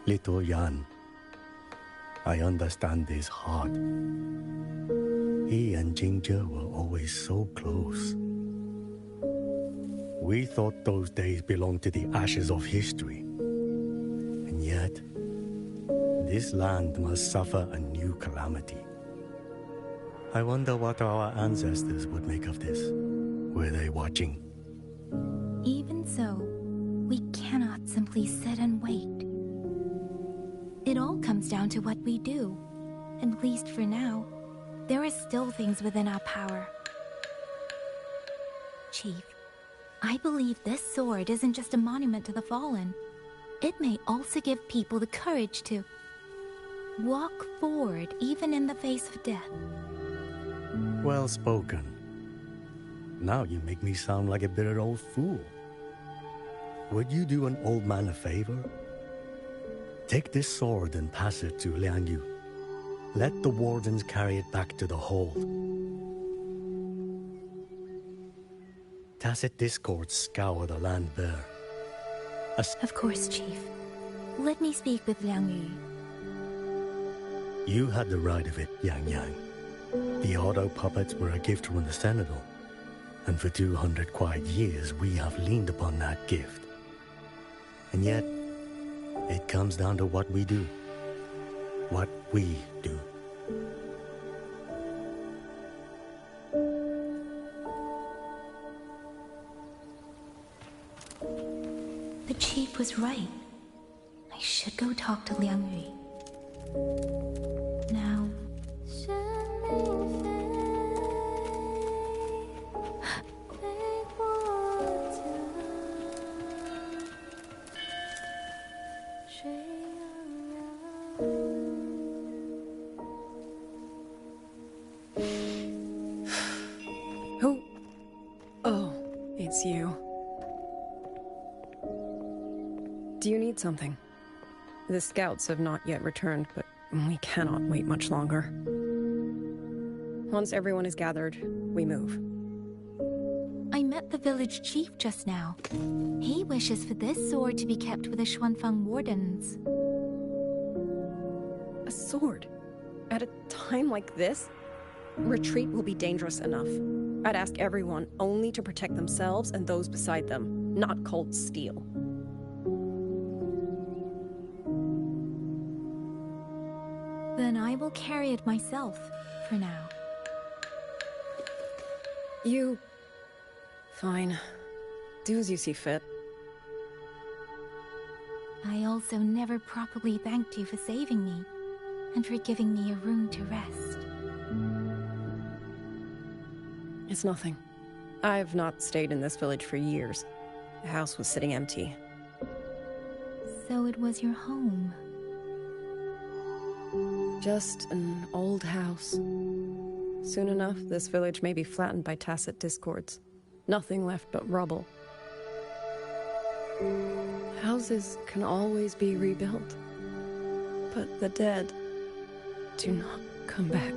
Little Yan, I understand his heart. He and Ginger were always so close. We thought those days belonged to the ashes of history. And yet, this land must suffer a new calamity. I wonder what our ancestors would make of this. Were they watching? Even so, we cannot simply sit and wait. It all comes down to what we do. At least for now, there are still things within our power. Chief, I believe this sword isn't just a monument to the fallen. It may also give people the courage to walk forward even in the face of death. Well spoken. Now you make me sound like a bitter old fool. Would you do an old man a favor? Take this sword and pass it to Liang Yu. Let the wardens carry it back to the hold. Tacit discords scour the land bare. Of course, Chief. Let me speak with Liang Yu. You had the right of it, Yang Yang. The auto puppets were a gift from the Sentinel, and for 200 quiet years we have leaned upon that gift. And yet, it comes down to what we do. What we do. The Chief was right. I should go talk to Liang Yu. Now... Who? Oh, it's you. Do you need something? The scouts have not yet returned, but we cannot wait much longer. Once everyone is gathered, we move. I met the village chief just now. He wishes for this sword to be kept with the Xuanfang wardens. A sword? At a time like this? Retreat will be dangerous enough. I'd ask everyone only to protect themselves and those beside them, not cold steel. Then I will carry it myself, for now. You... Fine. Do as you see fit. I also never properly thanked you for saving me, and for giving me a room to rest. It's nothing. I've not stayed in this village for years. The house was sitting empty. So it was your home. Just an old house. Soon enough, this village may be flattened by tacit discords. Nothing left but rubble. Houses can always be rebuilt. But the dead do not come back.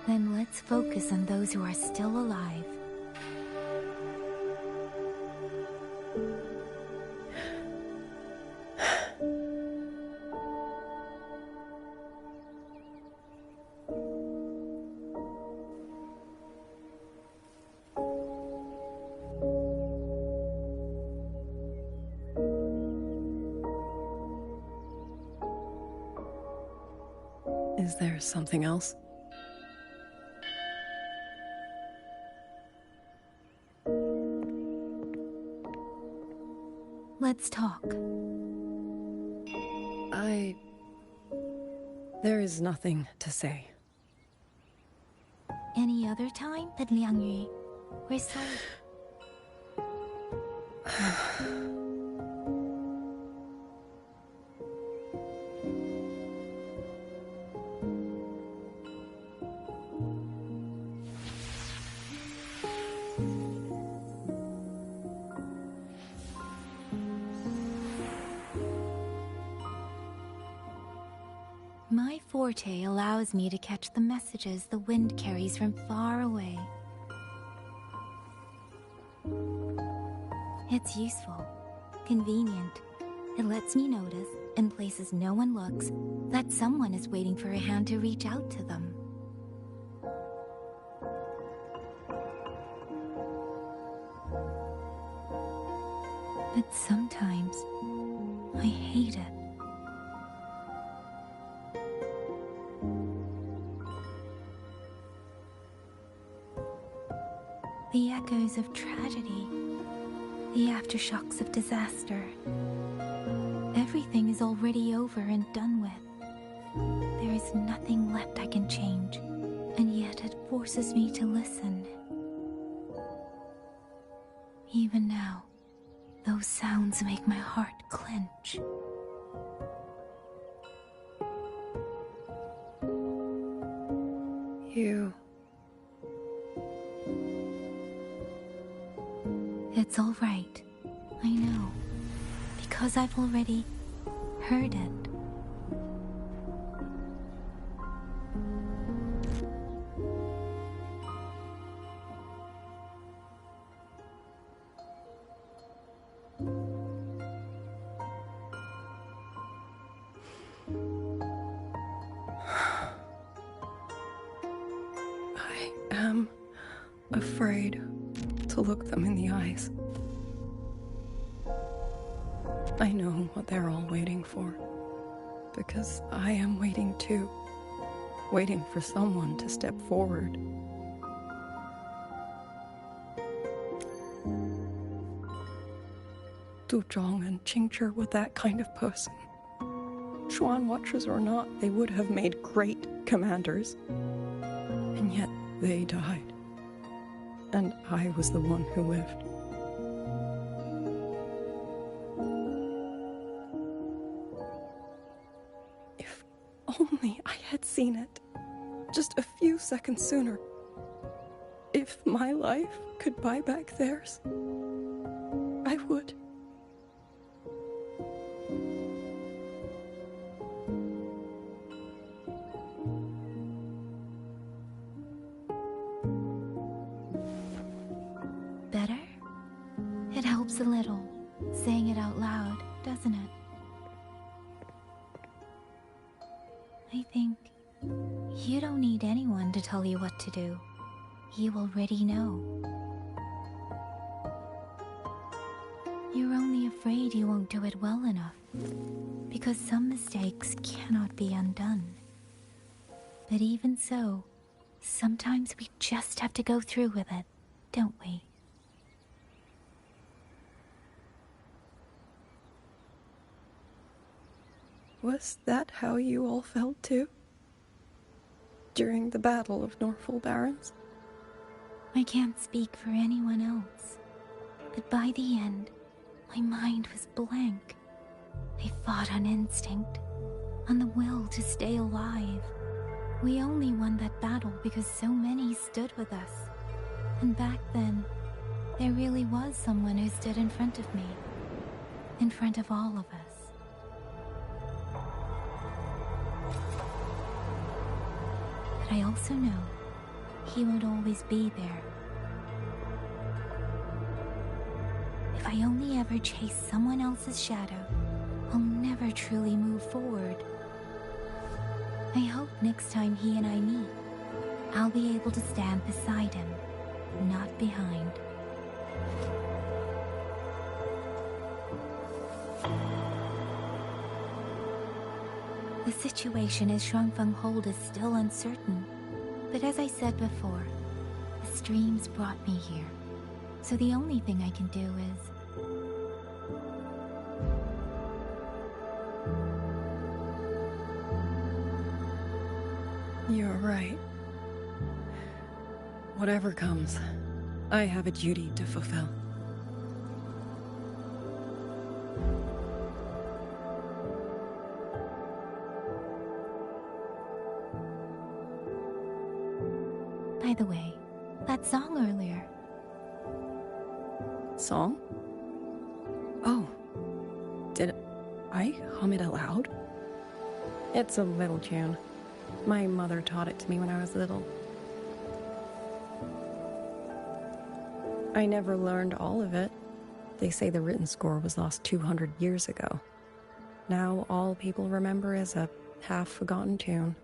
Then let's focus on those who are still alive. Is there something else? Let's talk. There is nothing to say. Any other time that Liang Yu were so... My forte allows me to catch the messages the wind carries from far away. It's useful, convenient. It lets me notice, in places no one looks, that someone is waiting for a hand to reach out to them. But sometimes, I hate it. The echoes of tragedy, the aftershocks of disaster. Everything is already over and done with. There is nothing left I can change, and yet it forces me to listen. Even now, those sounds make my heart clench. You... It's all right. I know. Because I've already heard it. I am afraid to look them in the eyes. I know what they're all waiting for, because I am waiting too. Waiting for someone to step forward. Du Zhong and Qingzhi were that kind of person. Xuan Watchers or not, they would have made great commanders. And yet they died. And I was the one who lived. If only I had seen it, just a few seconds sooner. If my life could buy back theirs, I would. Better? It helps a little, saying it out loud, doesn't it? I think you don't need anyone to tell you what to do. You already know. You're only afraid you won't do it well enough, because some mistakes cannot be undone. But even so, sometimes we just have to go through with it, don't we? Was that how you all felt too? During the Battle of Norfolk Barrens? I can't speak for anyone else, but by the end, my mind was blank. I fought on instinct, on the will to stay alive. We only won that battle because so many stood with us. And back then, there really was someone who stood in front of me. In front of all of us. But I also know he won't always be there. If I only ever chase someone else's shadow, I'll never truly move forward. I hope next time he and I meet, I'll be able to stand beside him, not behind. The situation as Shuangfeng hold is still uncertain, but as I said before, the streams brought me here, so the only thing I can do is... You're right. Whatever comes, I have a duty to fulfill. By the way, that song earlier. Song? Oh. Did I hum it aloud? It's a little tune. My mother taught it to me when I was little. I never learned all of it. They say the written score was lost 200 years ago. Now all people remember is a half-forgotten tune.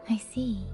I see.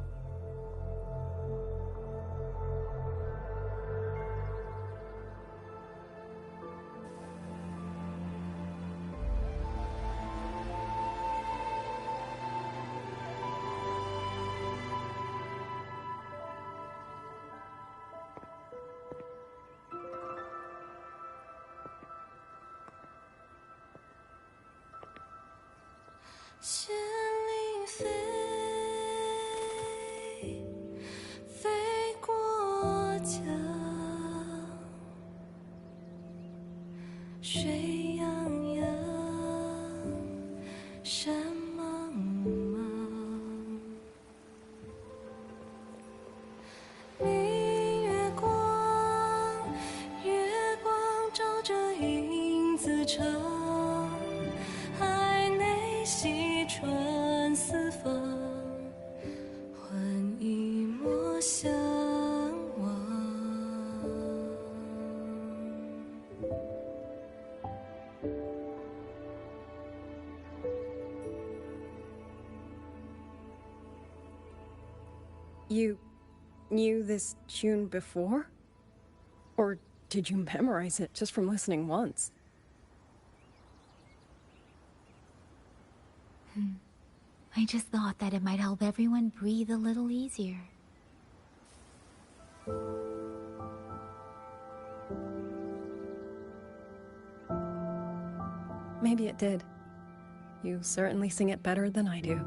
You knew this tune before? Or did you memorize it just from listening once? I just thought that it might help everyone breathe a little easier. Maybe it did. You certainly sing it better than I do.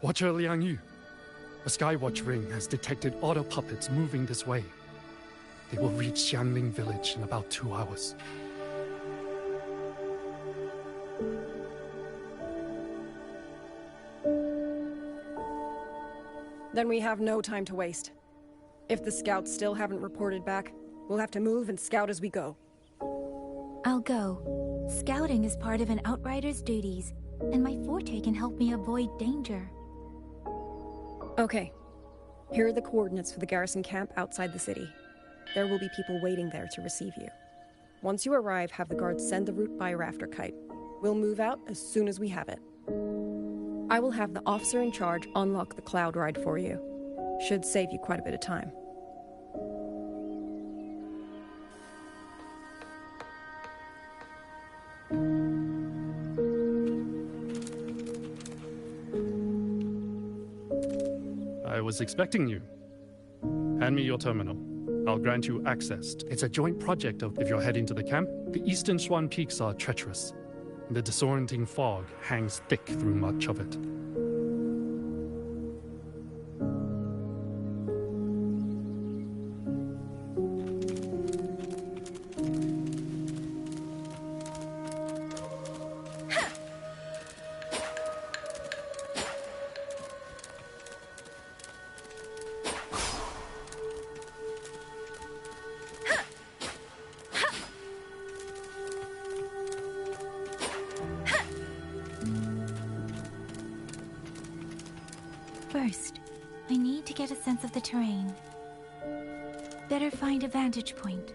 Watcher Liang Yu, a Skywatch ring has detected auto puppets moving this way. They will reach Xiangling village in about 2 hours. Then we have no time to waste. If the scouts still haven't reported back, we'll have to move and scout as we go. I'll go. Scouting is part of an outrider's duties, and my forte can help me avoid danger. Okay. Here are the coordinates for the garrison camp outside the city. There will be people waiting there to receive you. Once you arrive, have the guards send the route by rafter kite. We'll move out as soon as we have it. I will have the officer in charge unlock the cloud ride for you. Should save you quite a bit of time. I was expecting you. Hand me your terminal. I'll grant you access. It's a joint project if you're heading to the camp. The eastern Swan Peaks are treacherous. The disorienting fog hangs thick through much of it. First, I need to get a sense of the terrain. Better find a vantage point.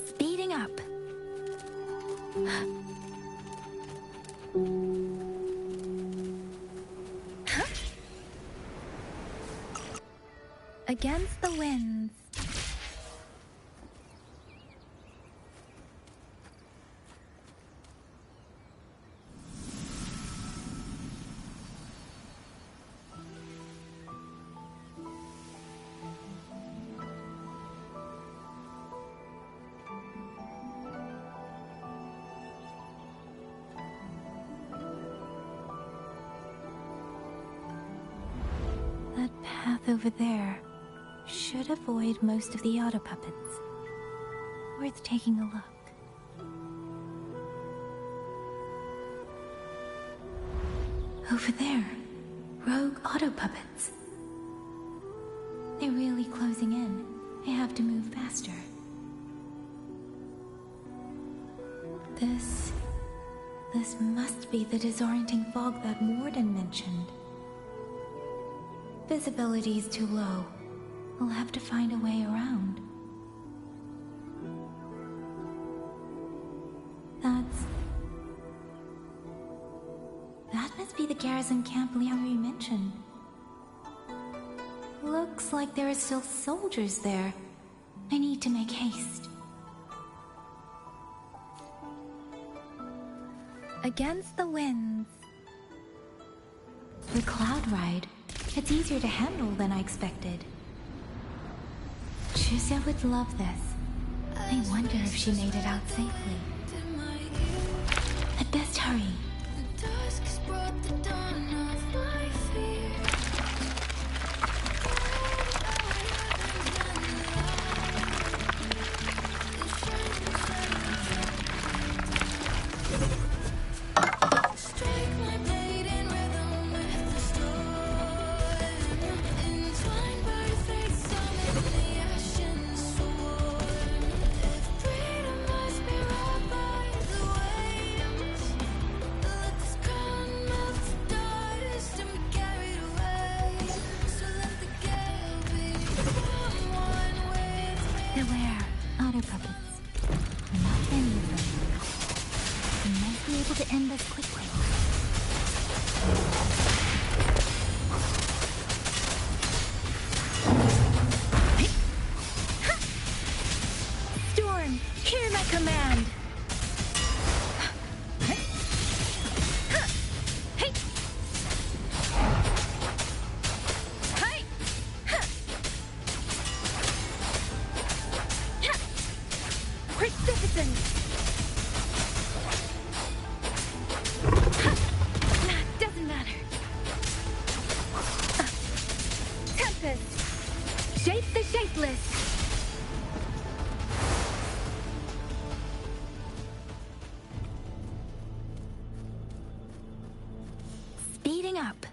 Speeding up. Against the winds. path over there should avoid most of the auto puppets. Worth taking a look. Over there, rogue auto puppets. They're really closing in. I have to move faster. This must be the disorienting fog that Morden mentioned. Visibility's too low. I'll have to find a way around. That must be the garrison camp Liangyu mentioned. Looks like there are still soldiers there. I need to make haste. Against the winds. The cloud ride. It's easier to handle than I expected. Chixia would love this. I wonder if she made it out safely. I'd best hurry. Speeding up.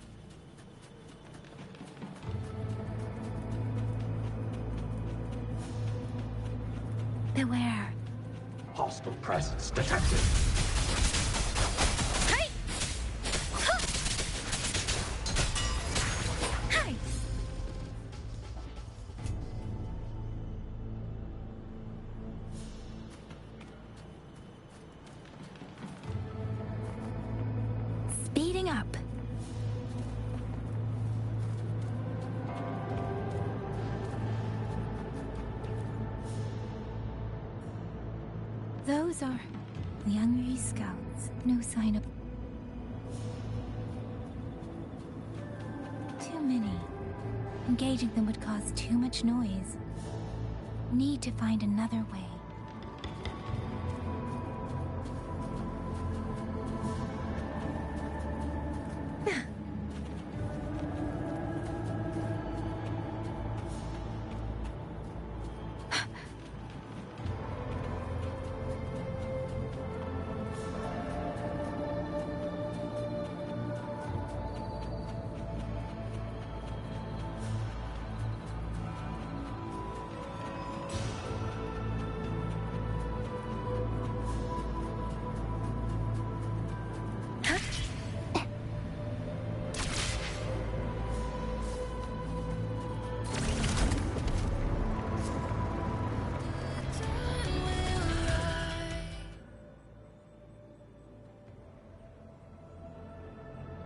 Beware. Hostile presence detected. Hey! Huh! Hey! Speeding up. Those are Liangyu scouts. No sign of... Too many. Engaging them would cause too much noise. Need to find another way.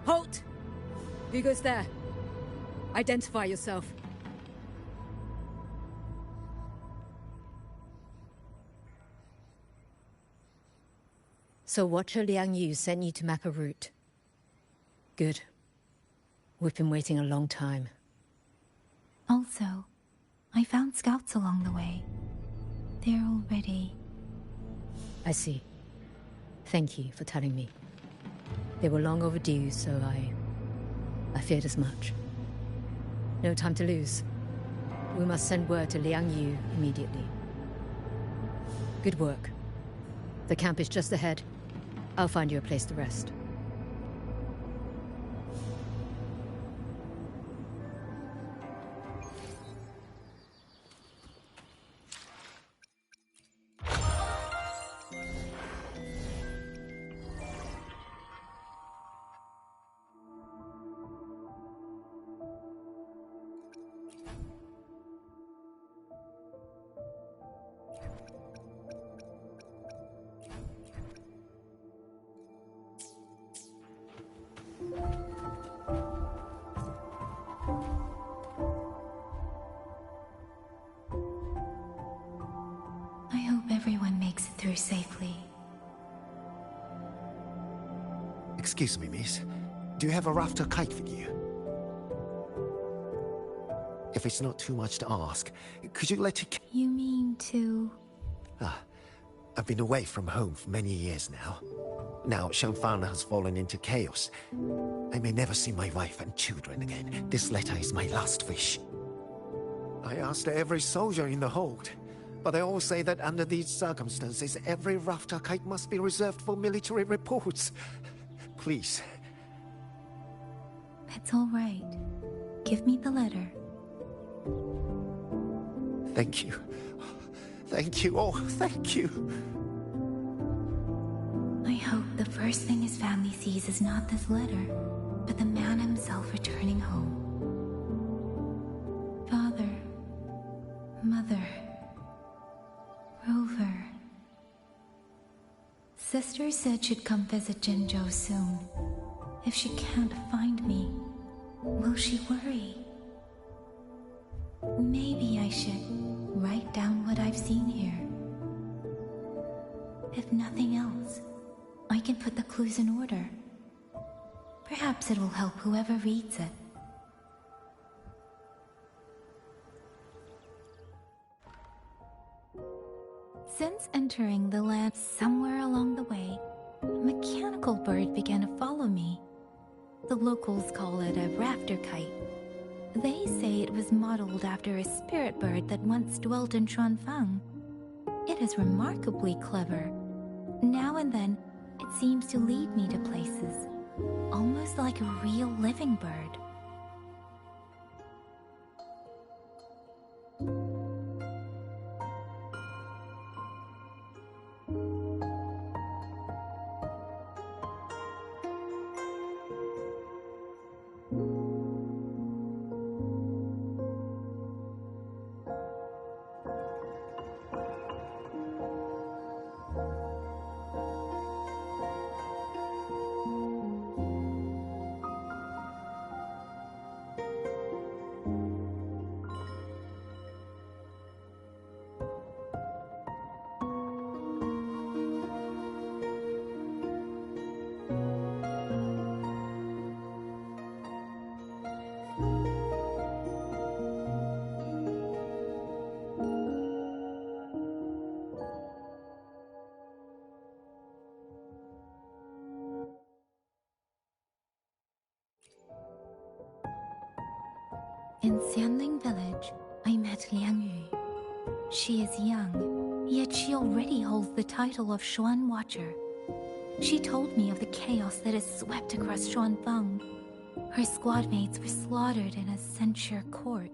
Halt! Who goes there? Identify yourself. So Watcher Liangyu sent you to map a route. Good. We've been waiting a long time. Also, I found scouts along the way. They're all ready. I see. Thank you for telling me. They were long overdue, so I feared as much. No time to lose. We must send word to Liang Yu immediately. Good work. The camp is just ahead. I'll find you a place to rest. I hope everyone makes it through safely. Excuse me, miss. Do you have a rafter kite with you? If it's not too much to ask, could you let it... You mean to... I've been away from home for many years now. Now Shangfang has fallen into chaos. I may never see my wife and children again. This letter is my last wish. I asked every soldier in the hold, but they all say that under these circumstances, every rafter kite must be reserved for military reports. Please. It's all right. Give me the letter. Thank you. Thank you. Oh, thank you. I hope the first thing his family sees is not this letter, but the man himself returning home. Father, Mother, Rover. Sister said she'd come visit Jinzhou soon. If she can't find me, will she worry? Maybe I should write down what I've seen here. If nothing else, I can put the clues in order. Perhaps it will help whoever reads it. Since entering the land somewhere along the way, a mechanical bird began to follow me. The locals call it a rafter kite. They say it was modeled after a spirit bird that once dwelt in Xuanfang. It is remarkably clever. Now and then, it seems to lead me to places, almost like a real living bird. In Xianling village, I met Liang Yu. She is young, yet she already holds the title of Xuan Watcher. She told me of the chaos that has swept across Xuanfang. Her squad mates were slaughtered in a censure court.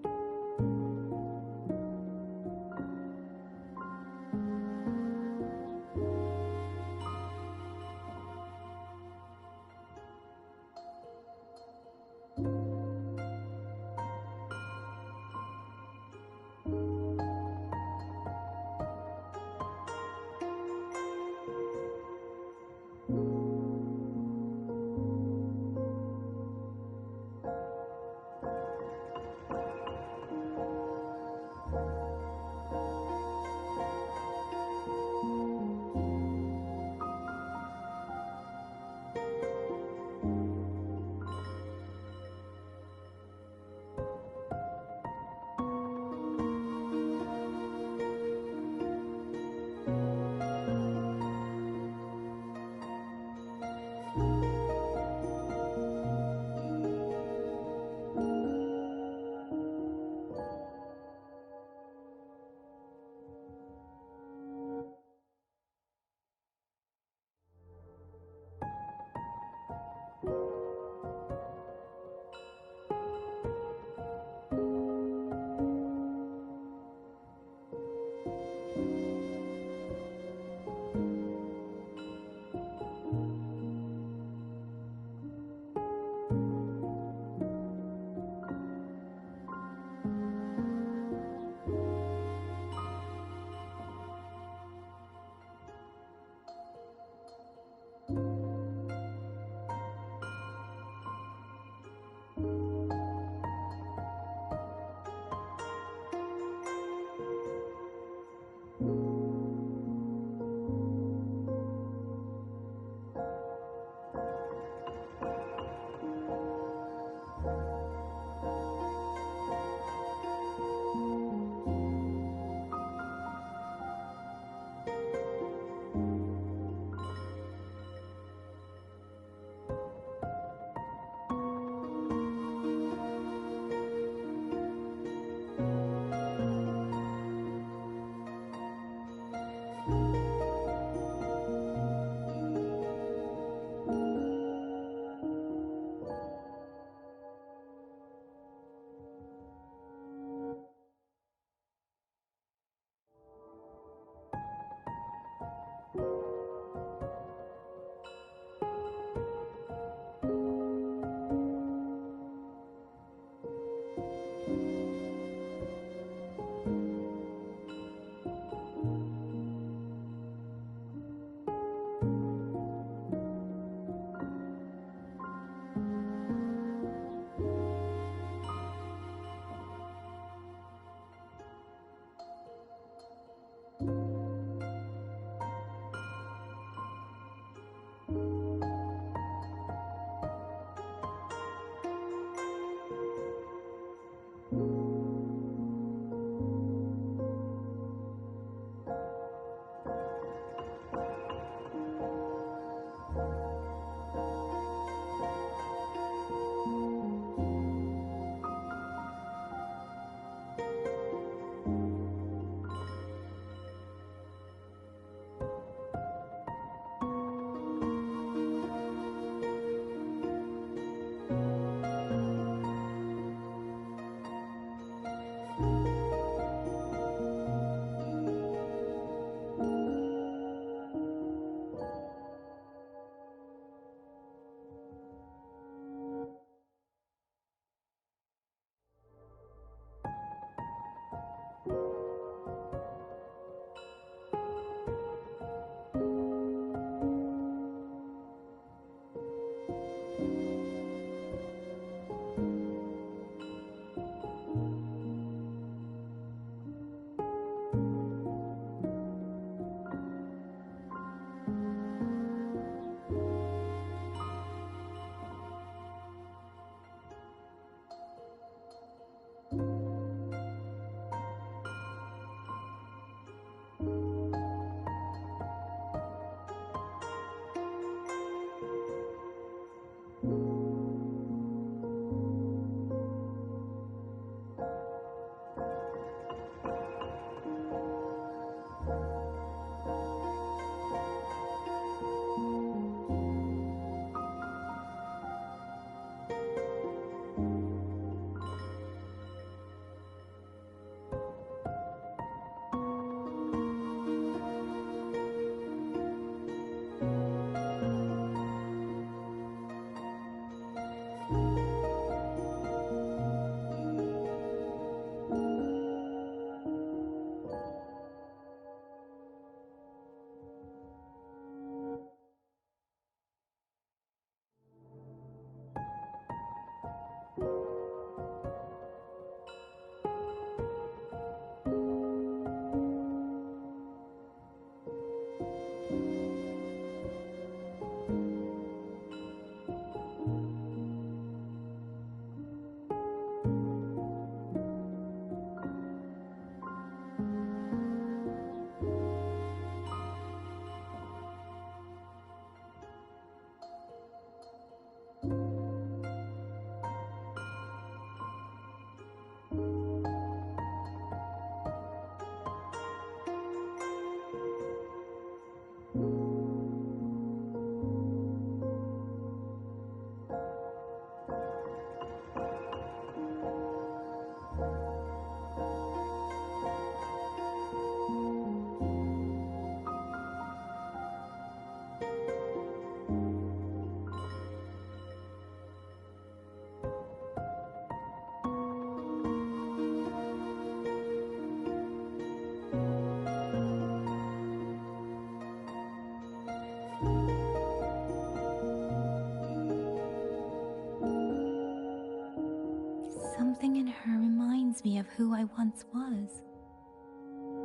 I once was.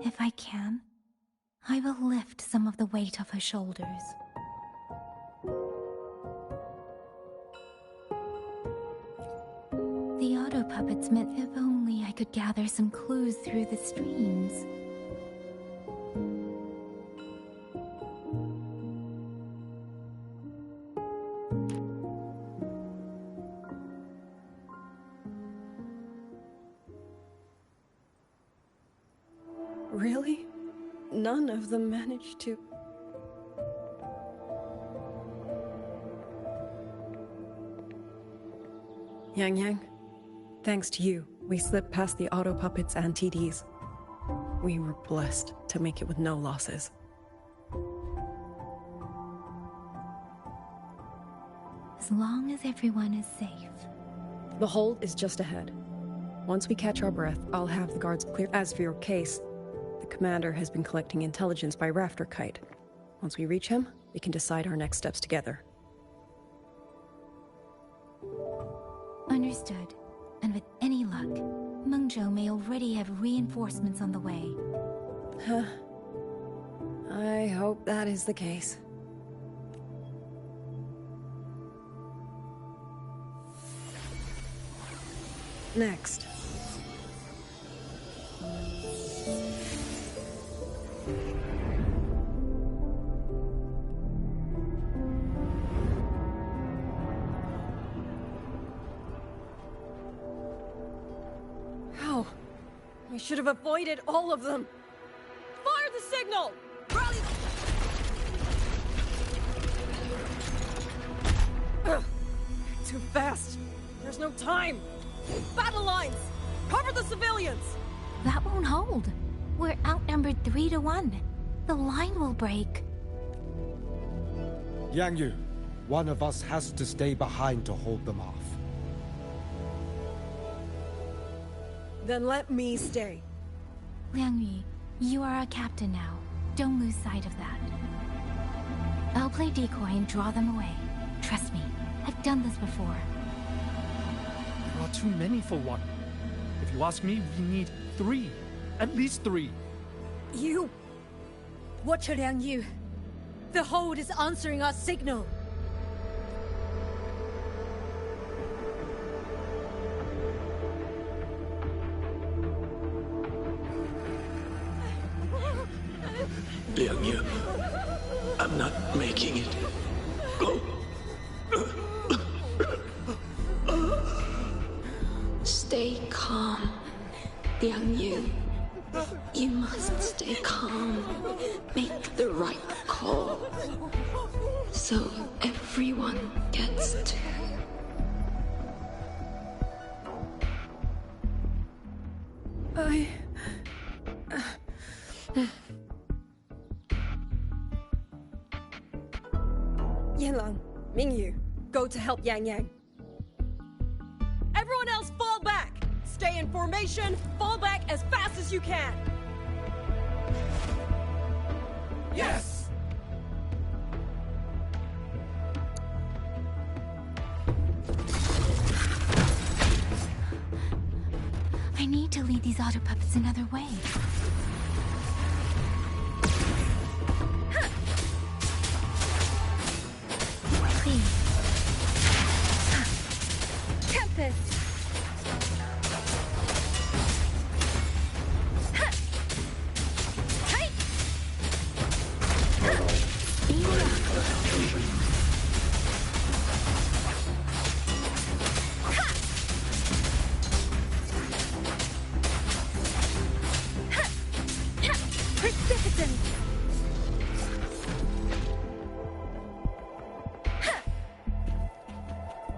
If I can, I will lift some of the weight off her shoulders. The auto puppets meant if only I could gather some clues through the streams. Really? None of them managed to... Yang Yang, thanks to you, we slipped past the auto puppets and TDs. We were blessed to make it with no losses. As long as everyone is safe. The hold is just ahead. Once we catch our breath, I'll have the guards clear. As for your case, the commander has been collecting intelligence by Rafter Kite. Once we reach him, we can decide our next steps together. Understood. And with any luck, Mengzhou may already have reinforcements on the way. Huh. I hope that is the case. Next. How? We should have avoided all of them. Fire the signal! Rally! Ugh. Too fast. There's no time. Battle lines! Cover the civilians! That won't hold. We're outnumbered 3-1. The line will break. Yang Yu, one of us has to stay behind to hold them off. Then let me stay. Liang Yu, you are a captain now. Don't lose sight of that. I'll play decoy and draw them away. Trust me, I've done this before. There are too many for one. If you ask me, we need 3. At least 3. You! Watch Liang Yu. The hold is answering our signal. Liang Yu, I'm not making it. Go. Stay calm, Liang Yu. You must stay calm. Make the right call. So everyone gets to... Yanlang, Mingyu, go to help Yang Yang. Everyone else fall back! Stay in formation, fall back as fast as you can! Yes! I need to lead these auto puppets another way. Please. Tempest!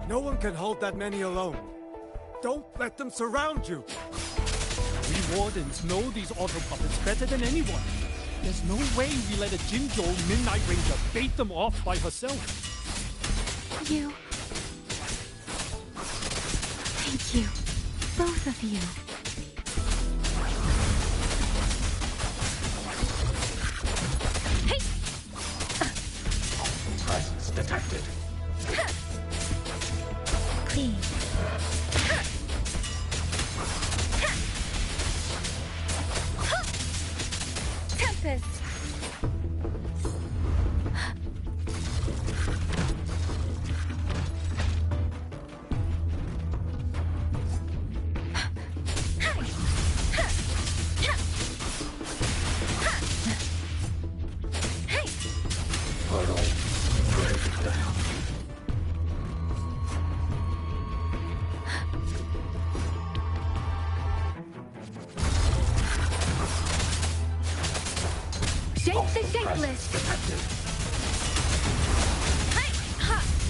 No one can hold that many alone. Don't let them surround you. We Wardens know these auto puppets better than anyone. There's no way we let a Jinzhou Midnight Ranger bait them off by herself. You... Thank you. Both of you. Hey! Presence detected. Clean. Shake the shapeless!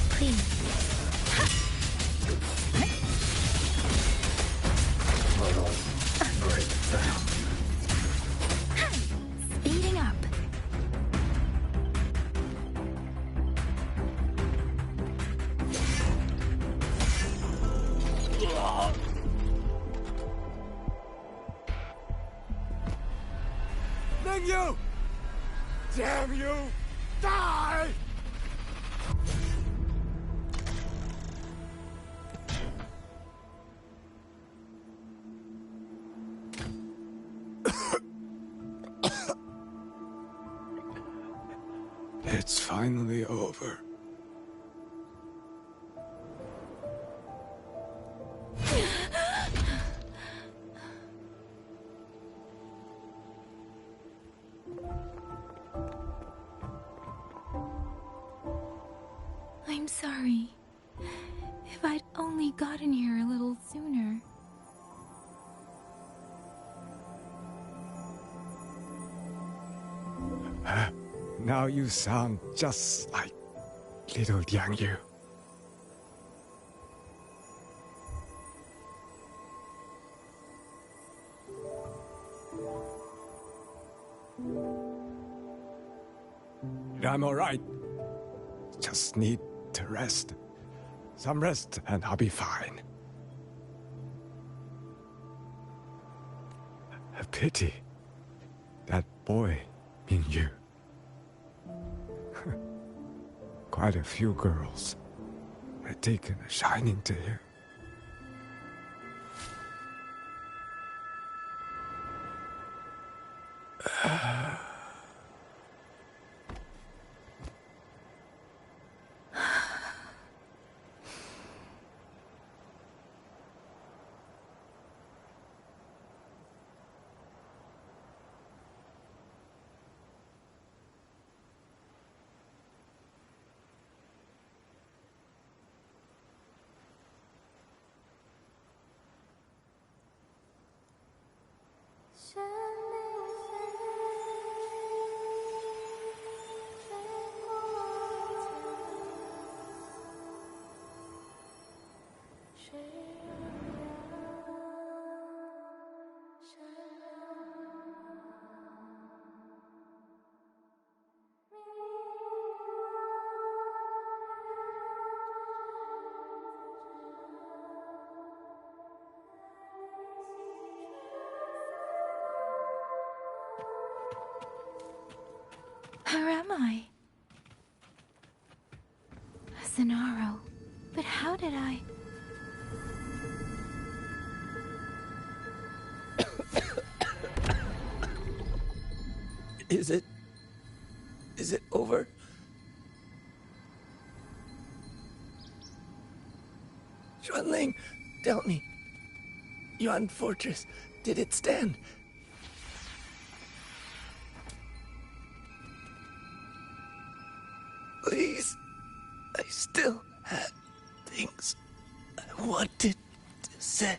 Please. Speeding up. Lingyu! Damn you! Die! It's finally over. I'm sorry. If I'd only gotten here a little sooner. Now you sound just like little Liang Yu. I'm alright. Just need to rest. Some rest and I'll be fine. A pity. That boy, Mingyu. Quite a few girls had taken a shining to him. Where am I? Zenaro. But how did I... Is it over? Xuanling, tell me. Yuan Fortress, did it stand? Please, I still had things I wanted to say.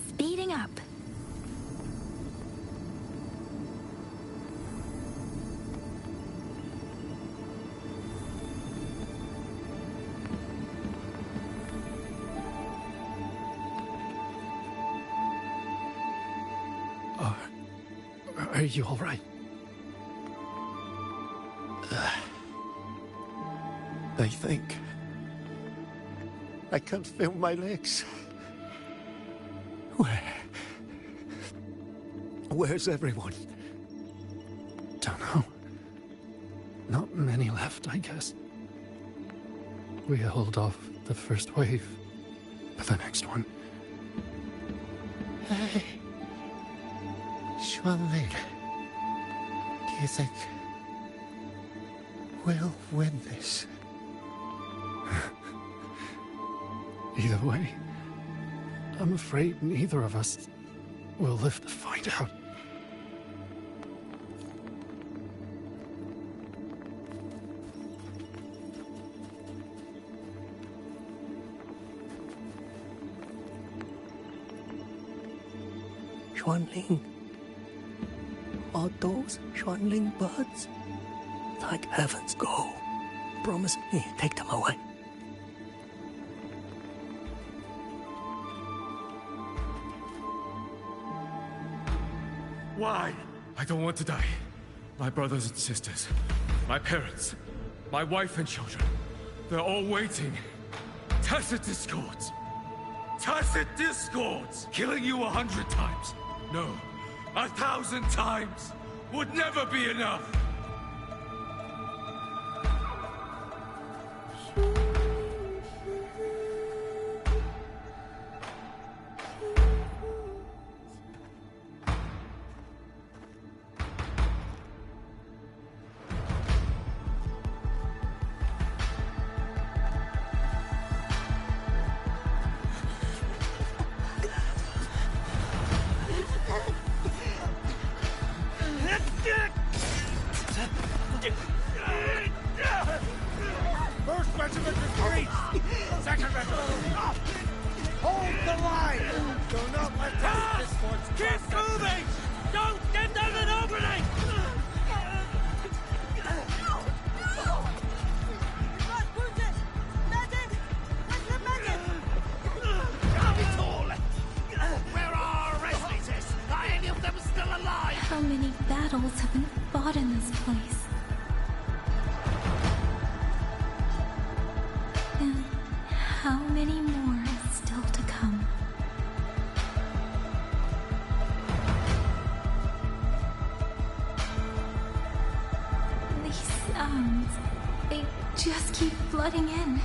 Speeding up. Are you all right? I think I can't feel my legs. Where? where's everyone? Don't know. Not many left, I guess. We held off the first wave, but the next one... Hey. Xuanling. Do you think we'll win this? Either way, I'm afraid neither of us will live to find out. Xuanling. Are those Xuanling birds? Thank heavens, go. Promise me, take them away. Why? I don't want to die. My brothers and sisters, my parents, my wife and children, they're all waiting. Tacit discords. Tacit discords! Killing you 100 times. No, 1,000 times would never be enough. First regiment retreats! Second regiment, up! Hold the line! Do not let the discords Keep moving! Don't get them an opening! Where are our rescuers? Are any of them still alive? How many battles have been fought in this place? And how many more are still to come? These sounds, they just keep flooding in.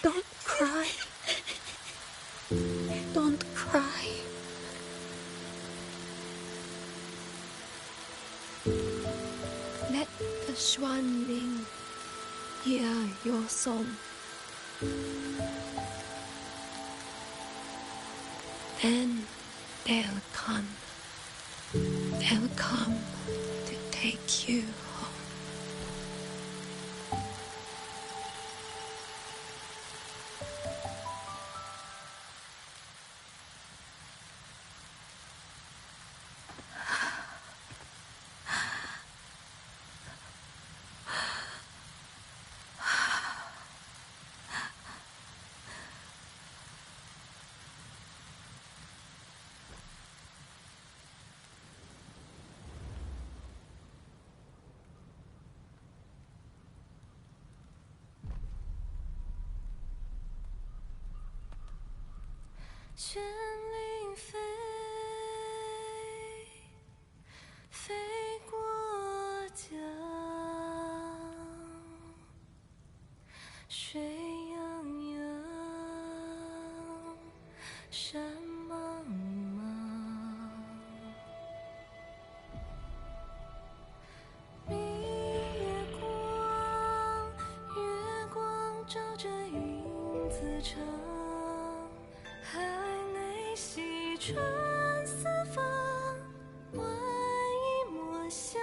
Don't cry. Don't cry. Let the Xuanling hear your song. Then they'll come. They'll come to take you home. 卷领飞，飞过江，水泱泱，山茫茫。明月光，月光照着云自长。海内西川四方，万一莫相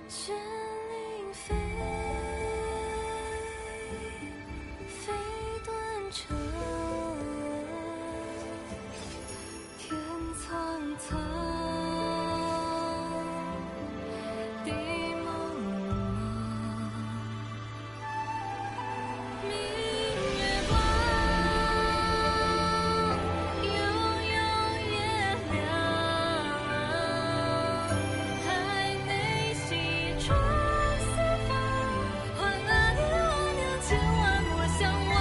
卷领飞，飞断肠。天苍苍，地茫茫。明月光，悠悠月亮。海内西川四方，万年千万莫相忘。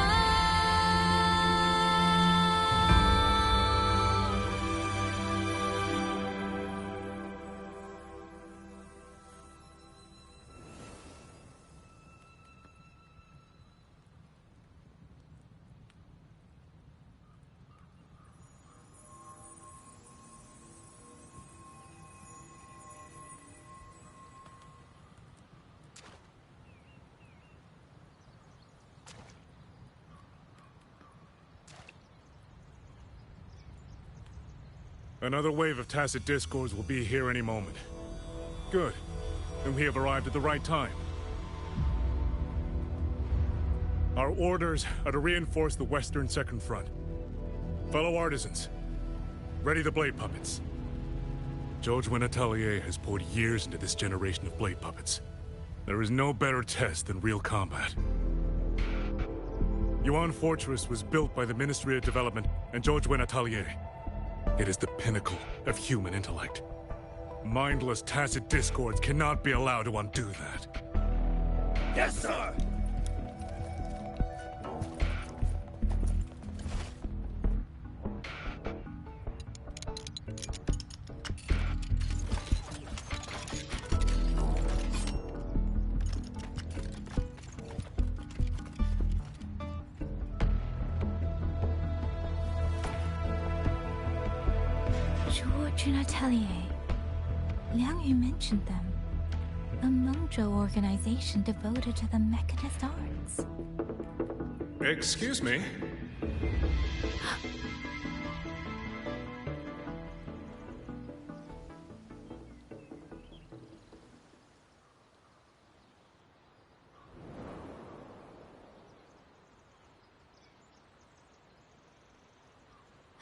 Another wave of Tacet Discords will be here any moment. Good. Then we have arrived at the right time. Our orders are to reinforce the Western Second Front. Fellow artisans, ready the blade puppets. Jojwin Atelier has poured years into this generation of blade puppets. There is no better test than real combat. Yuan Fortress was built by the Ministry of Development and Jojwin Atelier. It is the pinnacle of human intellect. Mindless Tacet Discords cannot be allowed to undo that. Yes, sir! Jojwin Atelier. Liang Yu mentioned them. A Mengzhou organization devoted to the mechanist arts. Excuse me?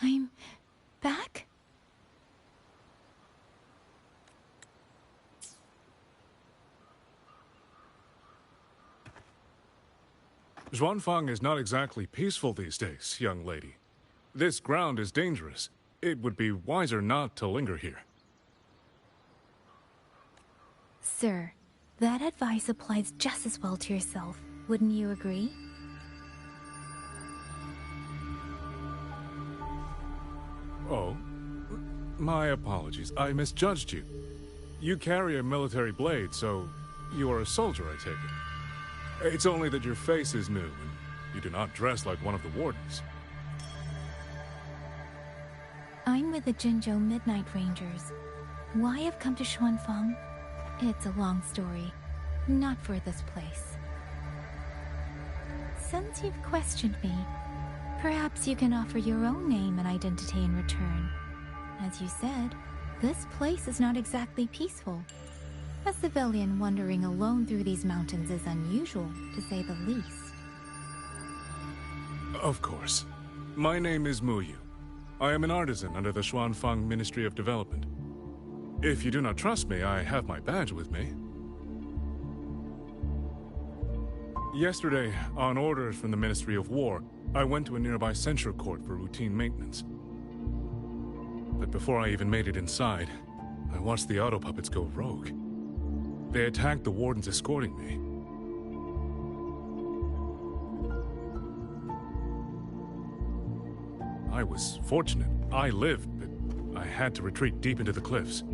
I'm back? Xuanfang is not exactly peaceful these days, young lady. This ground is dangerous. It would be wiser not to linger here. Sir, that advice applies just as well to yourself. Wouldn't you agree? Oh, my apologies. I misjudged you. You carry a military blade, so you are a soldier, I take it. It's only that your face is new, and you do not dress like one of the wardens. I'm with the Jinzhou Midnight Rangers. Why I've come to Xuanfang? It's a long story. Not for this place. Since you've questioned me, perhaps you can offer your own name and identity in return. As you said, this place is not exactly peaceful. A civilian wandering alone through these mountains is unusual, to say the least. Of course. My name is Muyu. I am an artisan under the Xuanfang Ministry of Development. If you do not trust me, I have my badge with me. Yesterday, on orders from the Ministry of War, I went to a nearby censure court for routine maintenance. But Before I even made it inside, I watched the auto puppets go rogue. They attacked the wardens escorting me. I was fortunate. I lived, but I had to retreat deep into the cliffs.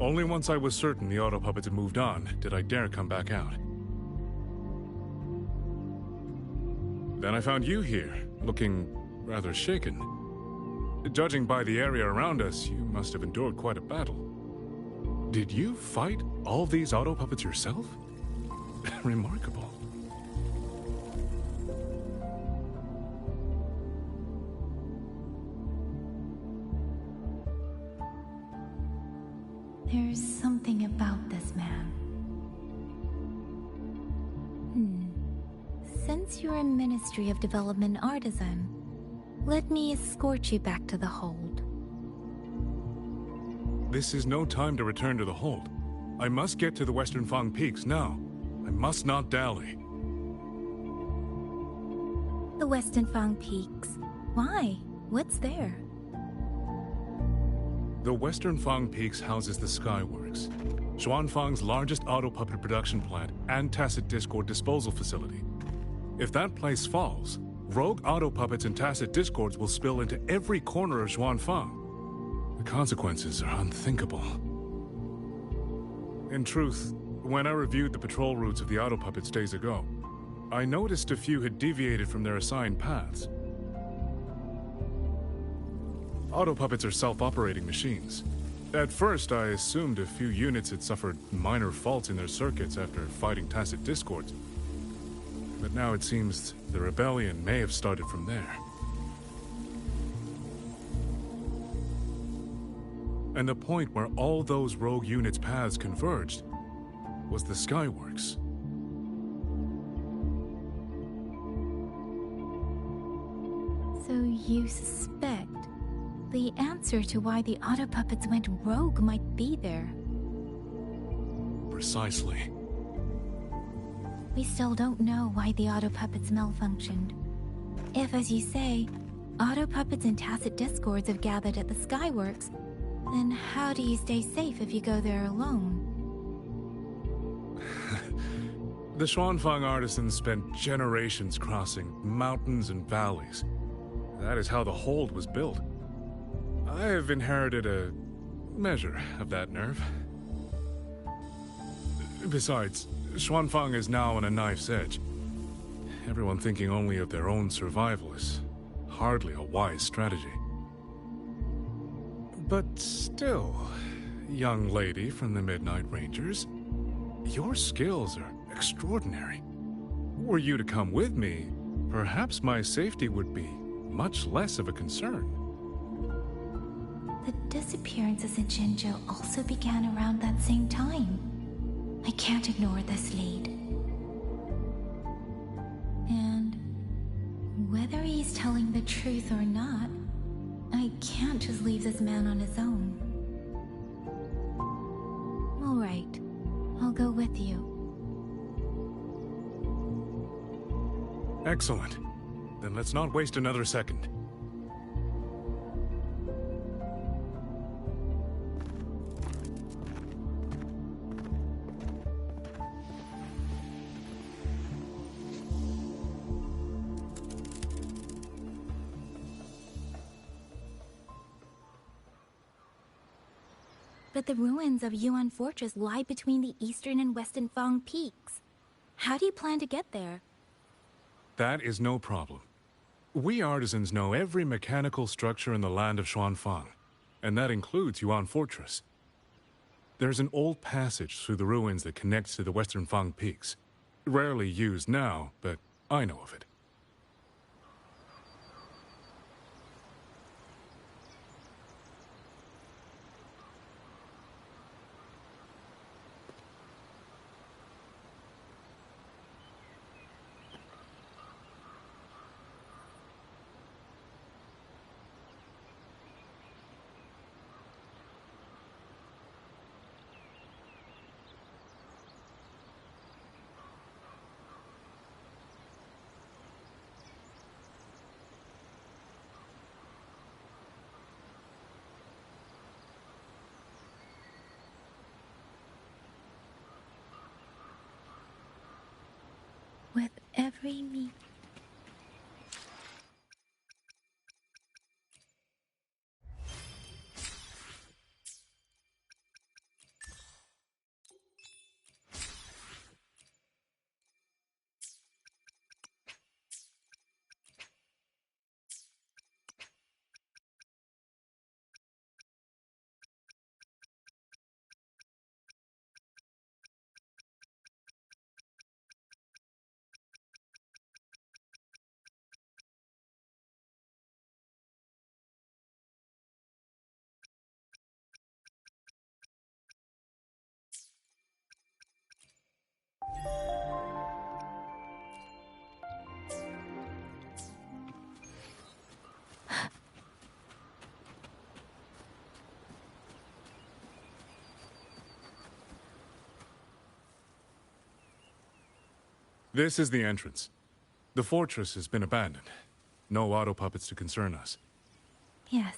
Only once I was certain the auto puppets had moved on did I dare come back out. Then I found you here, looking rather shaken. Judging by the area around us, you must have endured quite a battle. Did you fight all these auto puppets yourself? Remarkable. There's something about this man. Since you're a Ministry of Development artisan, let me escort you back to the hold. This is no time to return to the hold. I must get to the Western Fang Peaks now. I must not dally. The Western Fang Peaks. Why? What's there? The Western Fang Peaks houses the Skyworks, Xuanfang's largest auto puppet production plant and Tacet Discord disposal facility. If that place falls, rogue auto puppets and Tacet Discords will spill into every corner of Xuanfang. The consequences are unthinkable. In truth, when I reviewed the patrol routes of the auto puppets days ago, I noticed a few had deviated from their assigned paths. Auto puppets are self-operating machines. At first, I assumed a few units had suffered minor faults in their circuits after fighting Tacet Discords. But now it seems the rebellion may have started from there. And the point where all those rogue units' paths converged was the Skyworks. So you suspect the answer to why the auto puppets went rogue might be there? Precisely. We still don't know why the auto puppets malfunctioned. If, as you say, auto puppets and Tacet Discords have gathered at the Skyworks, then how do you stay safe if you go there alone? The Xuanfang artisans spent generations crossing mountains and valleys. That is how the hold was built. I have inherited a measure of that nerve. Besides, Xuanfang is now on a knife's edge. Everyone thinking only of their own survival is hardly a wise strategy. But still, young lady from the Midnight Rangers, your skills are extraordinary. Were you to come with me, perhaps my safety would be much less of a concern. The disappearances in Jinzhou also began around that same time. I can't ignore this lead. And whether he's telling the truth or not, I can't just leave this man on his own. All right, I'll go with you. Excellent. Then let's not waste another second. But the ruins of Yuan Fortress lie between the eastern and western Fang Peaks. How do you plan to get there? That is no problem. We artisans know every mechanical structure in the land of Xuanfang, and that includes Yuan Fortress. There's an old passage through the ruins that connects to the Western Fang Peaks. Rarely used now, but I know of it. with every meat. This is the entrance. The fortress has been abandoned. No auto puppets to concern us. Yes.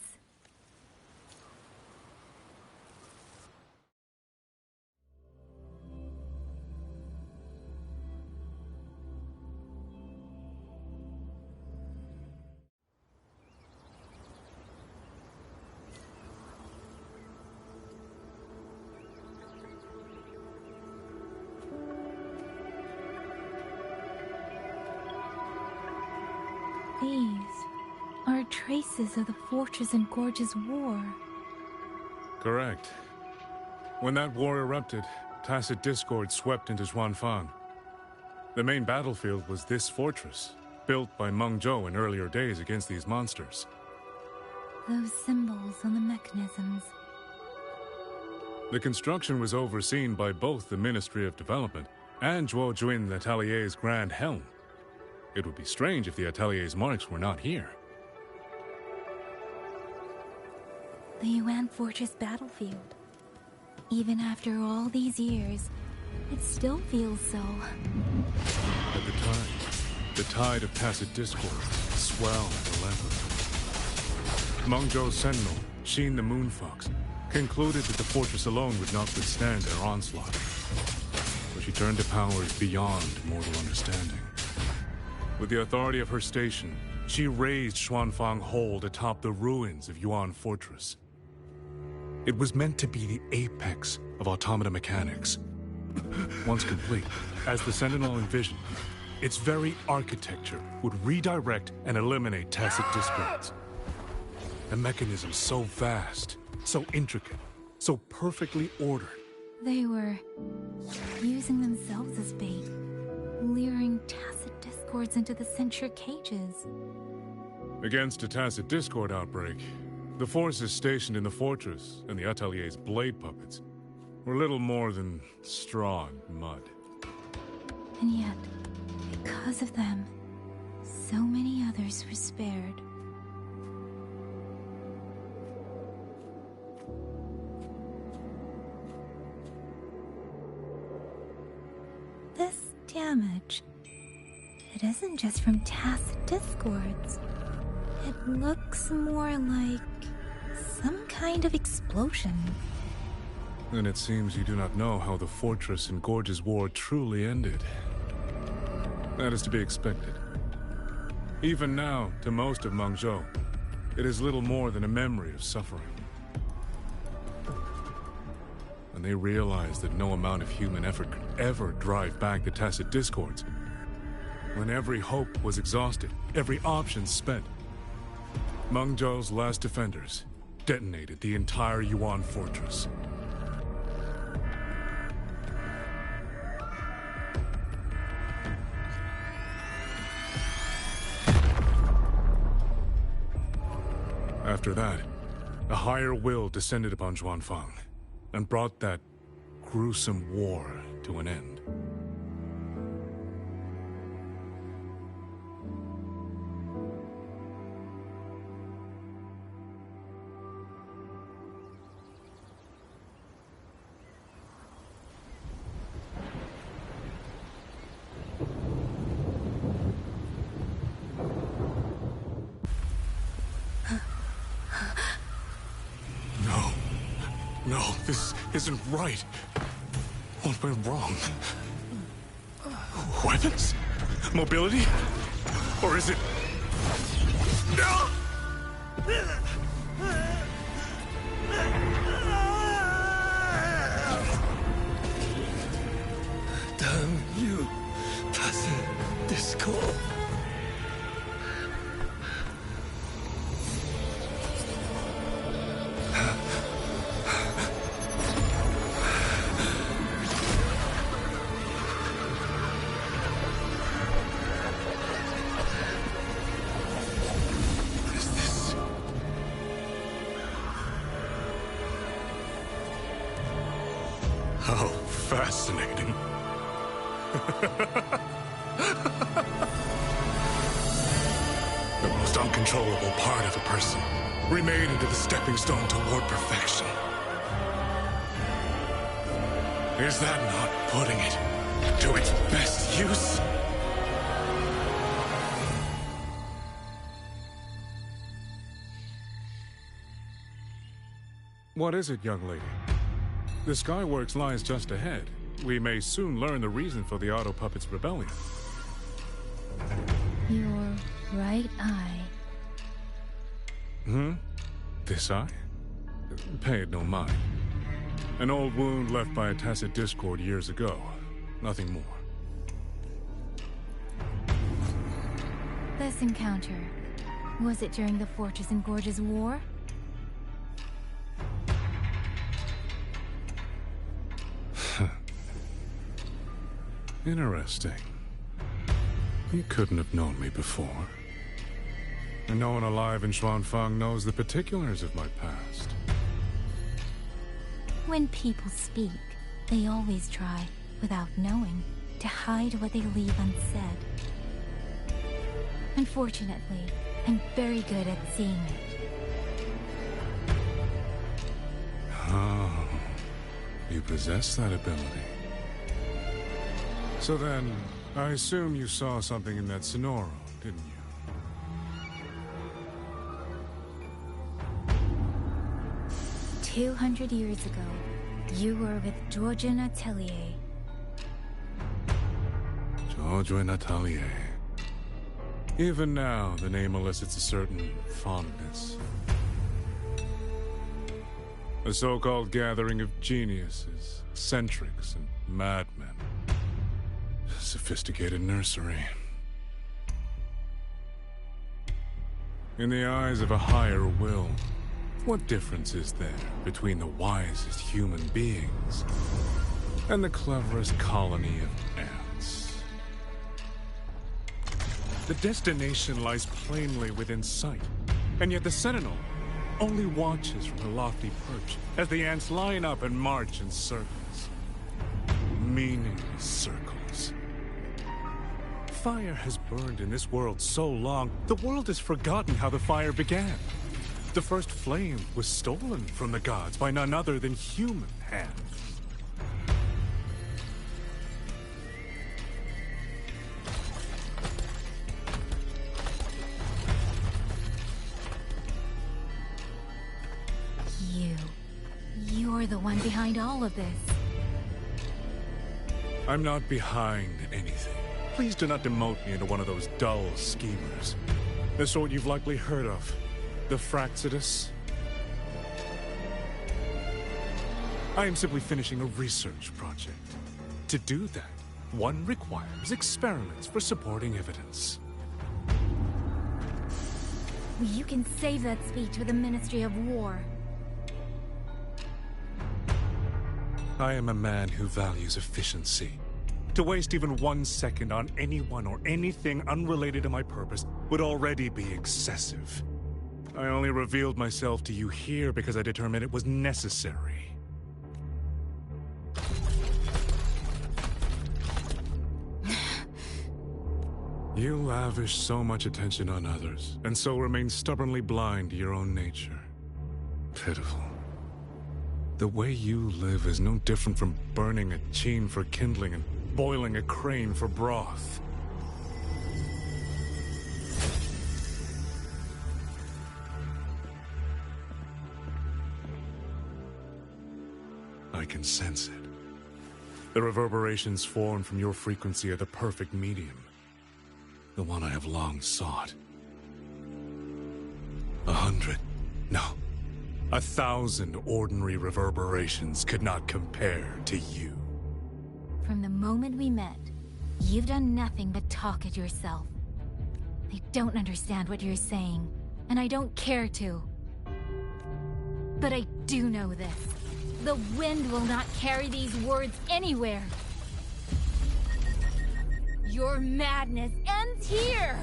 These are traces of the Fortress and Gorge's war. Correct. When that war erupted, tacit discord swept into Xuanfang. The main battlefield was this fortress, built by Meng Zhou in earlier days against these monsters. Those symbols on the mechanisms. The construction was overseen by both the Ministry of Development and Zhuo Jun L'Atelier's Grand Helm. It would be strange if the Atelier's marks were not here. The Yuan Fortress battlefield. Even after all these years, it still feels so. At the tide of tacit discord swelled relentlessly. Meng Zhou's sentinel, Xin the Moonfox, concluded that the fortress alone would not withstand their onslaught. So she turned to powers beyond mortal understanding. With the authority of her station, she raised Xuanfang Hold atop the ruins of Yuan Fortress. It was meant to be the apex of automata mechanics. Once complete, as the Sentinel envisioned, its very architecture would redirect and eliminate tacit discords. A mechanism so vast, so intricate, so perfectly ordered. They were using themselves as bait, luring tacit discords into the censure cages. Against a tacit discord outbreak, the forces stationed in the fortress and the Atelier's blade puppets were little more than straw and mud. And yet, because of them, so many others were spared. This damage, it isn't just from tacit discords. It looks more like some kind of explosion. Then it seems you do not know how the Fortress and Gorge's war truly ended. That is to be expected. Even now, to most of Meng Zhou, it is little more than a memory of suffering. When they realized that no amount of human effort could ever drive back the tacit discords, when every hope was exhausted, every option spent, Meng Zhou's last defenders detonated the entire Yuan Fortress. After that, a higher will descended upon Xuanfang and brought that gruesome war to an end. No, this isn't right. What went wrong? Weapons? Mobility? Or is it... No! Damn you, Tacet Discord. How fascinating. The most uncontrollable part of a person, remade into the stepping stone toward perfection. Is that not putting it to its best use? What is it, young lady? The Skyworks lies just ahead. We may soon learn the reason for the Auto Puppets' rebellion. Your right eye. This eye? Pay it no mind. An old wound left by a Tacet Discord years ago. Nothing more. This encounter, was it during the Fortress and Gorges War? Interesting. You couldn't have known me before. And no one alive in Xuanfang knows the particulars of my past. When people speak, they always try, without knowing, to hide what they leave unsaid. Unfortunately, I'm very good at seeing it. Oh, you possess that ability. So then, I assume you saw something in that Sonoro, didn't you? 200 years ago, you were with Georgian Atelier. Georgian Atelier. Even now, the name elicits a certain fondness. A so-called gathering of geniuses, eccentrics, and madmen. Sophisticated nursery. In the eyes of a higher will, what difference is there between the wisest human beings and the cleverest colony of ants? The destination lies plainly within sight, and yet the Sentinel only watches from a lofty perch as the ants line up and march in circles. Meaningless circles. Fire has burned in this world so long, the world has forgotten how the fire began. The first flame was stolen from the gods by none other than human hands. You're the one behind all of this. I'm not behind anything. Please do not demote me into one of those dull schemers. The sort you've likely heard of. The Fraxidus. I am simply finishing a research project. To do that, one requires experiments for supporting evidence. You can save that speech for the Ministry of War. I am a man who values efficiency. To waste even 1 second on anyone or anything unrelated to my purpose would already be excessive. I only revealed myself to you here because I determined it was necessary. You lavish so much attention on others, and so remain stubbornly blind to your own nature. Pitiful. The way you live is no different from burning a cheen for kindling and boiling a crane for broth. I can sense it. The reverberations formed from your frequency are the perfect medium. The one I have long sought. 100, no, 1,000 ordinary reverberations could not compare to you. From the moment we met, you've done nothing but talk at yourself. I don't understand what you're saying, and I don't care to. But I do know this. The wind will not carry these words anywhere. Your madness ends here!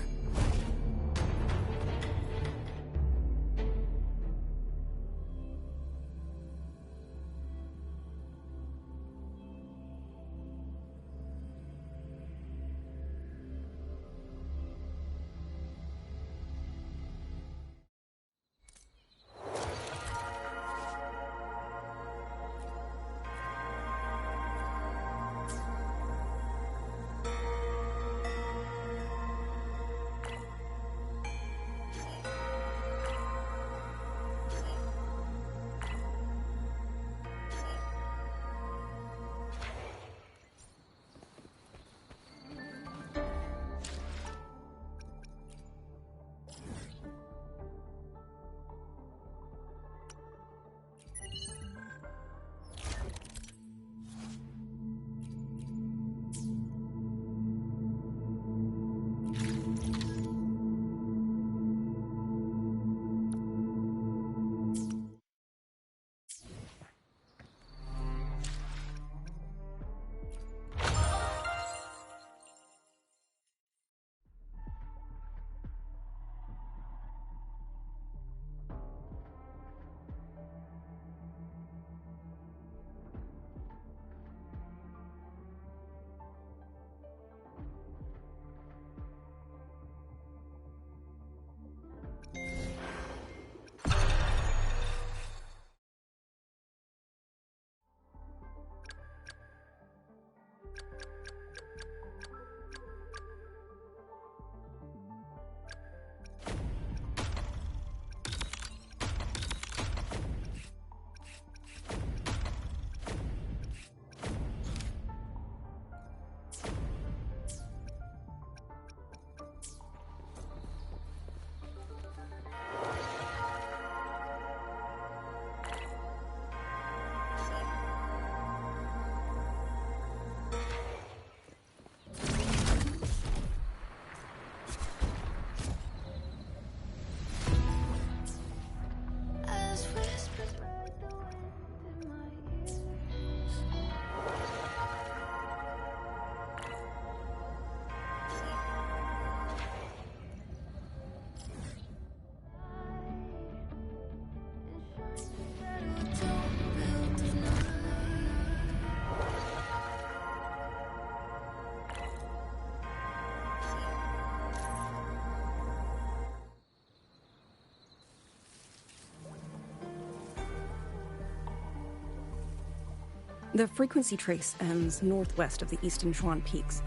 The frequency trace ends northwest of the Eastern Xuan Peaks.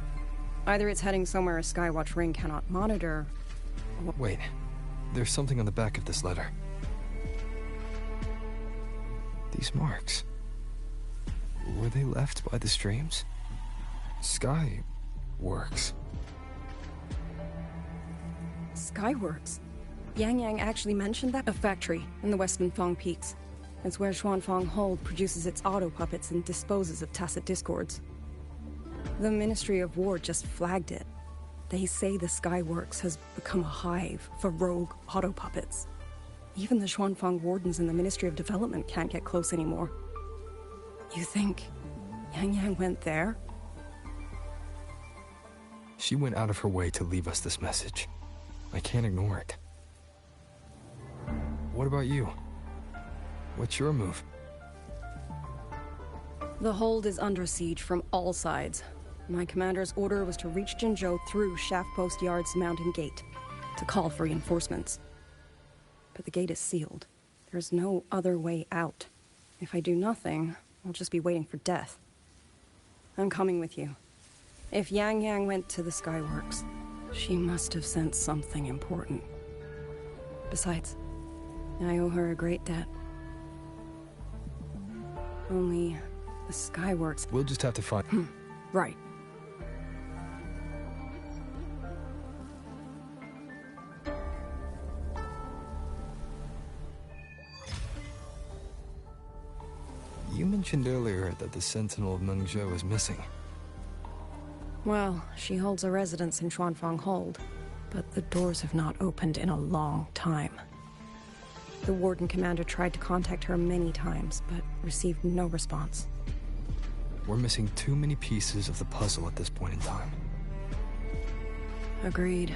Either it's heading somewhere a Skywatch ring cannot monitor, or... Wait, there's something on the back of this letter. These marks... were they left by the streams? Skyworks. Skyworks? Yang Yang actually mentioned that? A factory in the Western Fang Peaks. It's where Xuanfang Hold produces its auto puppets and disposes of Tacet Discords. The Ministry of War just flagged it. They say the Skyworks has become a hive for rogue auto puppets. Even the Xuanfang wardens in the Ministry of Development can't get close anymore. You think Yang Yang went there? She went out of her way to leave us this message. I can't ignore it. What about you? What's your move? The hold is under siege from all sides. My commander's order was to reach Jinzhou through Shaft Post Yard's mountain gate, to call for reinforcements. But the gate is sealed. There's no other way out. If I do nothing, I'll just be waiting for death. I'm coming with you. If Yang Yang went to the Skyworks, she must have sent something important. Besides, I owe her a great debt. Only the Skyworks... We'll just have to find... Right. mentioned earlier that the Sentinel of Mengzhou is missing. Well, she holds a residence in Xuanfang Hold, but the doors have not opened in a long time. The Warden Commander tried to contact her many times, but received no response. We're missing too many pieces of the puzzle at this point in time. Agreed.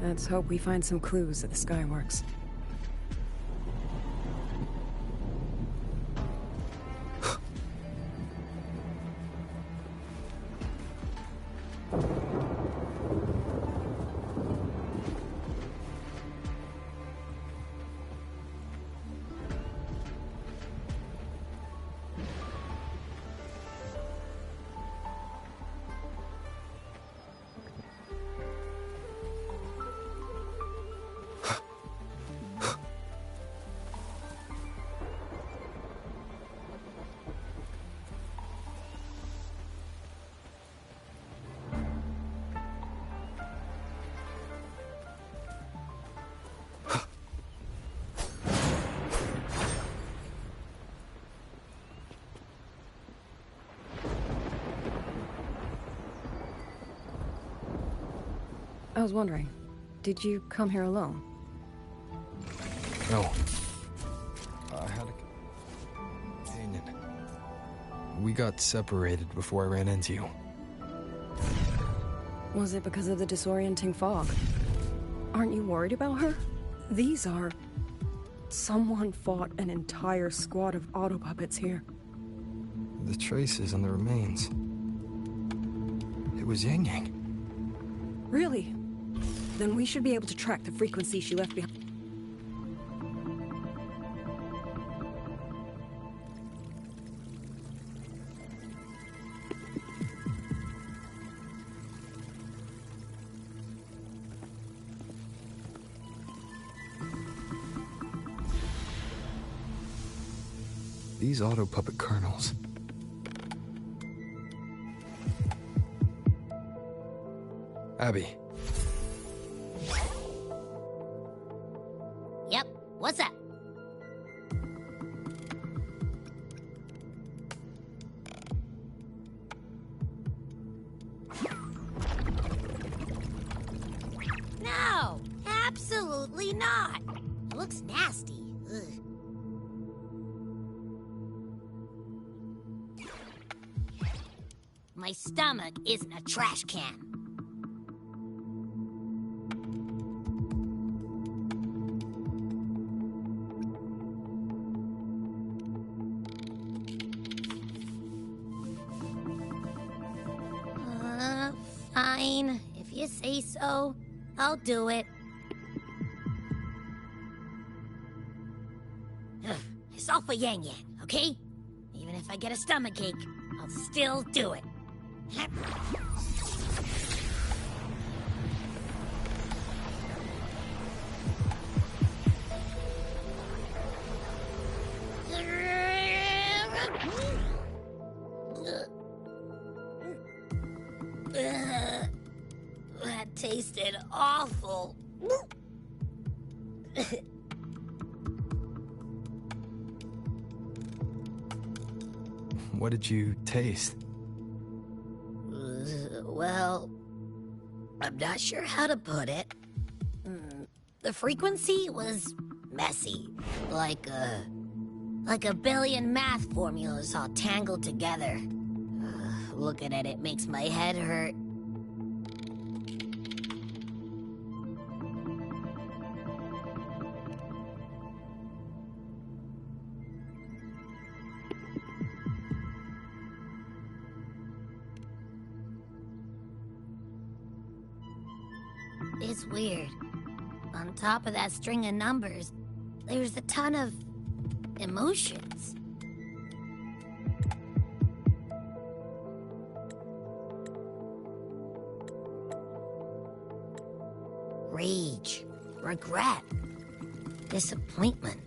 Let's hope we find some clues at the Skyworks. I was wondering, did you come here alone? No. I had a companion. We got separated before I ran into you. Was it because of the disorienting fog? Aren't you worried about her? These are... Someone fought an entire squad of autopuppets here. The traces on the remains. It was Yang Yang. Really? Then we should be able to track the frequency she left behind. These auto-puppet kernels. Abby. Yep, what's up? No, absolutely not. It looks nasty. Ugh. My stomach isn't a trash can. Fine. If you say so, I'll do it. Ugh, it's all for Yang Yang, okay? Even if I get a stomachache, I'll still do it. That tasted awful. What did you taste? Well, I'm not sure how to put it. The frequency was messy, like a billion math formulas all tangled together. Looking at it makes my head hurt. It's weird. On top of that string of numbers, there's a ton of emotions. Rage, regret, disappointment.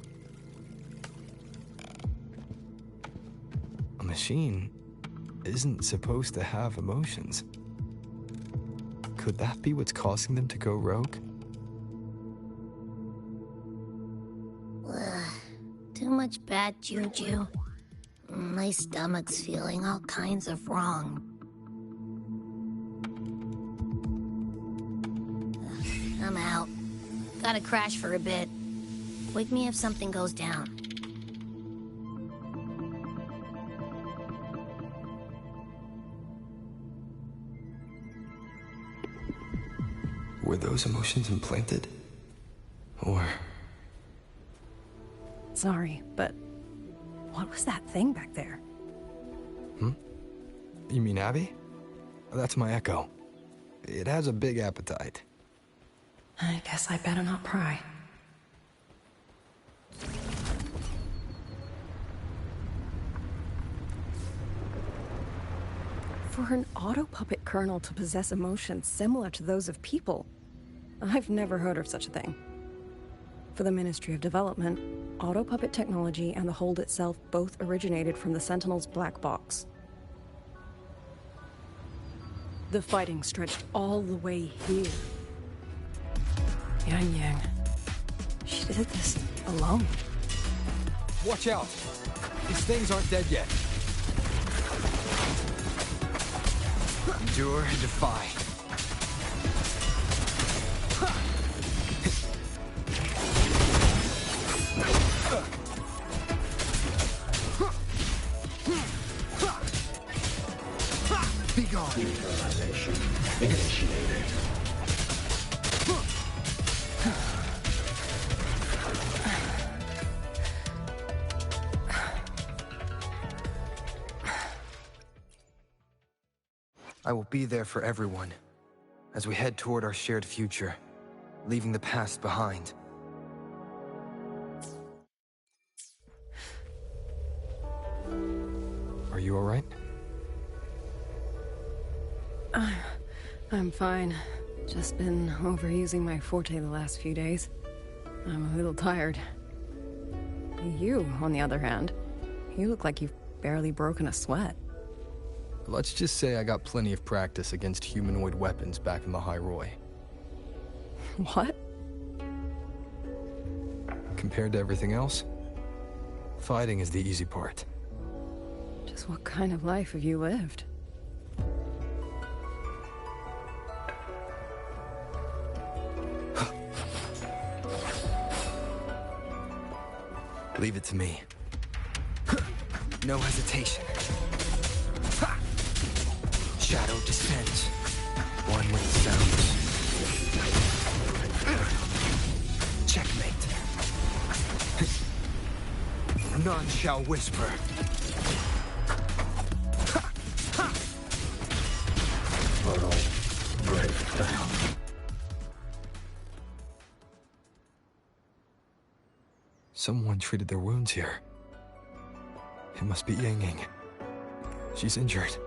A machine isn't supposed to have emotions. Could that be what's causing them to go rogue? Too much bad juju. My stomach's feeling all kinds of wrong. I'm out. Gotta crash for a bit. Wake me if something goes down. Were those emotions implanted? Or... Sorry, but what was that thing back there? You mean Abby? That's my Echo. It has a big appetite. I guess I better not pry. For an auto-puppet colonel to possess emotions similar to those of people, I've never heard of such a thing. For the Ministry of Development, auto-puppet technology and the hold itself both originated from the Sentinel's black box. The fighting stretched all the way here. Yang Yang. She did this alone. Watch out! These things aren't dead yet. Endure and defy. Be gone. Neutralization initiated. I will be there for everyone, as we head toward our shared future, leaving the past behind. Are you all right? I'm fine. Just been overusing my forte the last few days. I'm a little tired. You, on the other hand, you look like you've barely broken a sweat. Let's just say I got plenty of practice against humanoid weapons back in the High Roy. What? Compared to everything else, fighting is the easy part. Just what kind of life have you lived? Leave it to me. No hesitation. Shadow descends. One with sounds. Checkmate. None shall whisper. Portal breakdown. Someone treated their wounds here. It must be Yang Yang. She's injured.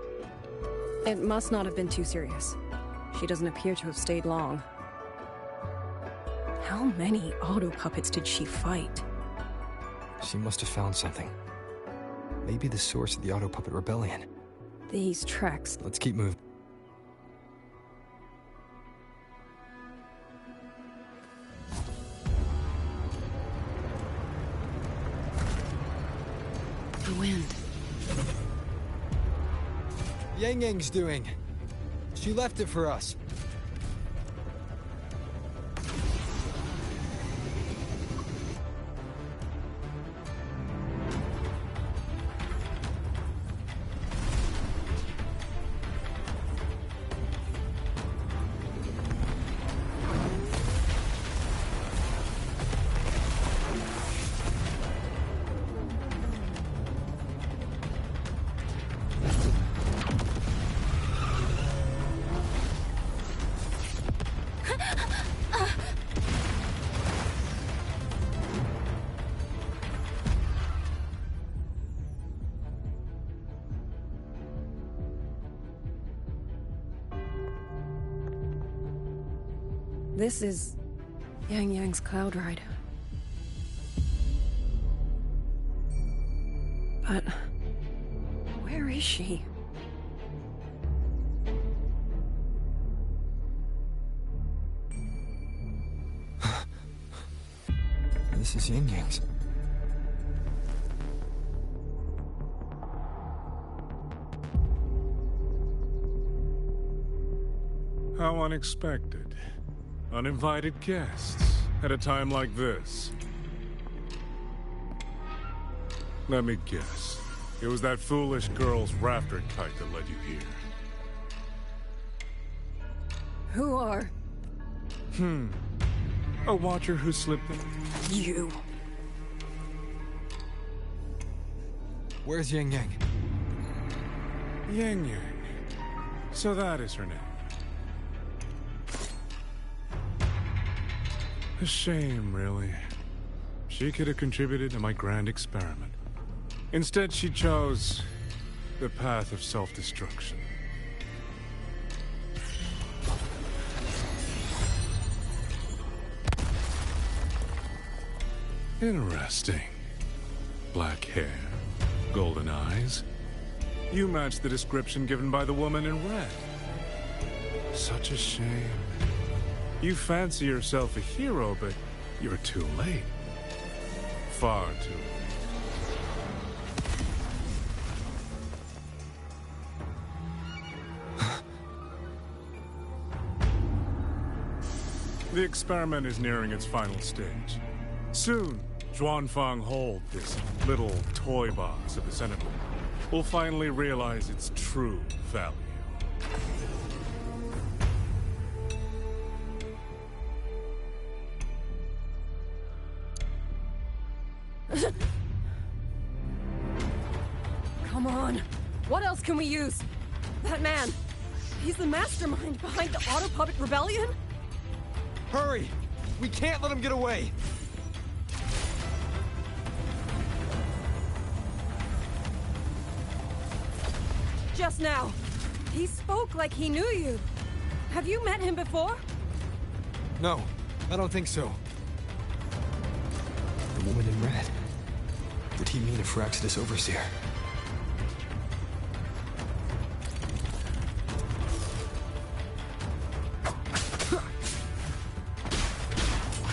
It must not have been too serious. She doesn't appear to have stayed long. How many auto-puppets did she fight? She must have found something. Maybe the source of the auto-puppet rebellion. These tracks. Let's keep moving. The wind. Yang Yang's doing. She left it for us. This is Yang Yang's cloud ride. But where is she? This is Yang Yang's. How unexpected. Uninvited guests at a time like this. Let me guess. It was that foolish girl's rafter kite that led you here. Who are? A watcher who slipped in. You. Where's Yang Yang? Yang Yang. So that is her name. A shame, really. She could have contributed to my grand experiment. Instead, she chose the path of self-destruction. Interesting. Black hair, golden eyes. You match the description given by the woman in red. Such a shame. You fancy yourself a hero, but you're too late. Far too late. The experiment is nearing its final stage. Soon, Zhuanfang Hold, this little toy box of the Senate, will finally realize its true value. Come on. What else can we use? That man. He's the mastermind behind the Autopuppet Rebellion? Hurry! We can't let him get away! Just now. He spoke like he knew you. Have you met him before? No, I don't think so. The woman in red. Did he mean a Firaxis overseer?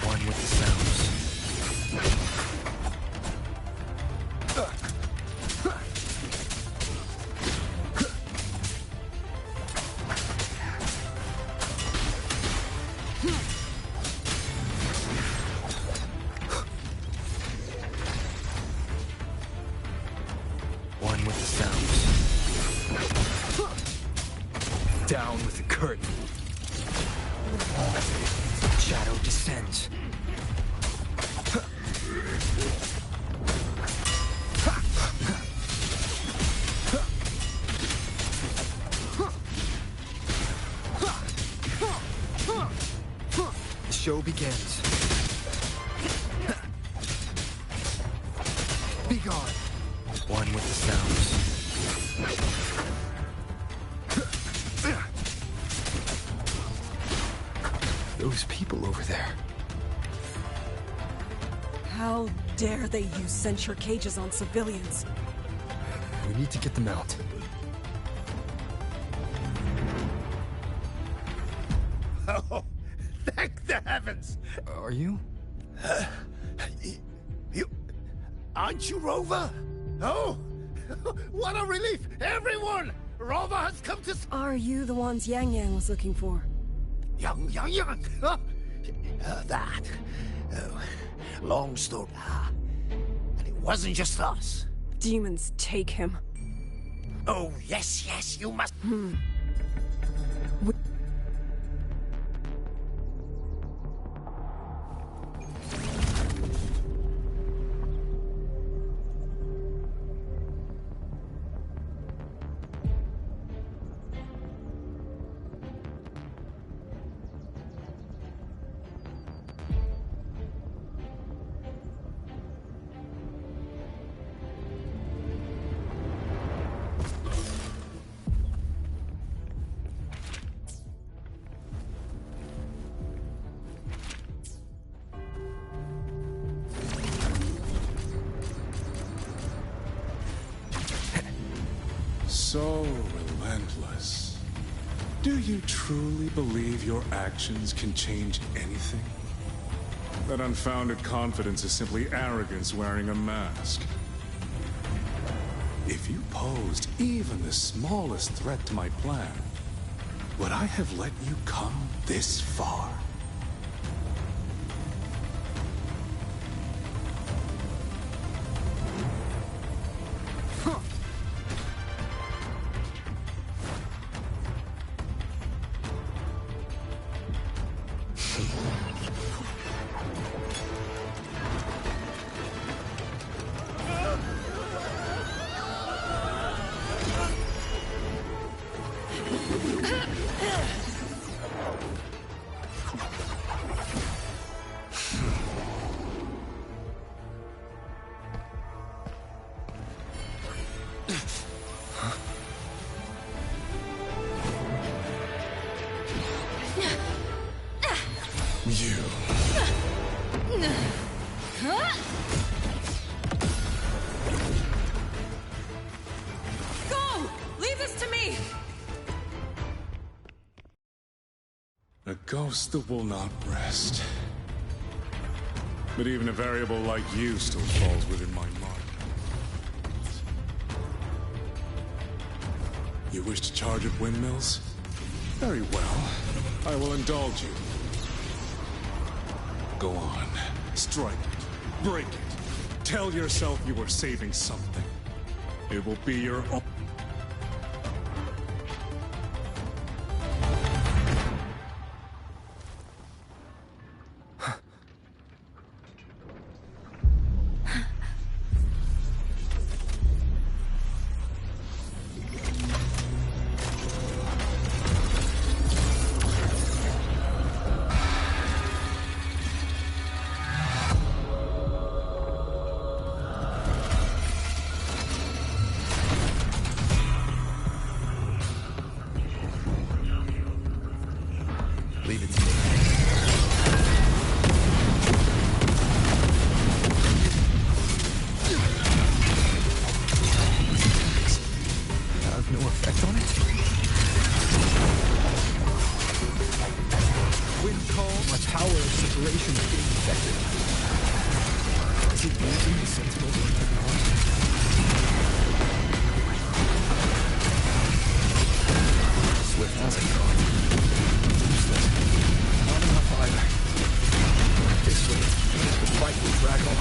One with the sounds. One with the sounds. Down with the curtain. Shadow descends. The show begins. Be gone. One with the sounds. Those people over there. How dare they use censure cages on civilians? We need to get them out. Oh, thank the heavens! Are you? You... Aren't you Rover? Oh! What a relief! Everyone! Rover has come to... Are you the ones Yang Yang was looking for? Yang! That. Oh, long story. And it wasn't just us. Demons take him. Oh, yes, you must... So relentless. Do you truly believe your actions can change anything? That unfounded confidence is simply arrogance wearing a mask. If you posed even the smallest threat to my plan, Would I have let you come this far? Go! Leave this to me! A ghost that will not rest. But even a variable like you still falls within my mind. You wish to charge at windmills? Very well. I will indulge you. Go on. Strike it. Break it. Tell yourself you are saving something. It will be your own. Leave it to me. Have no effect on it? Wind calm, my power of separation is being effective. Is it using the sentinels on everyone? Swift has it gone. Not enough either. This way, the fight will drag on.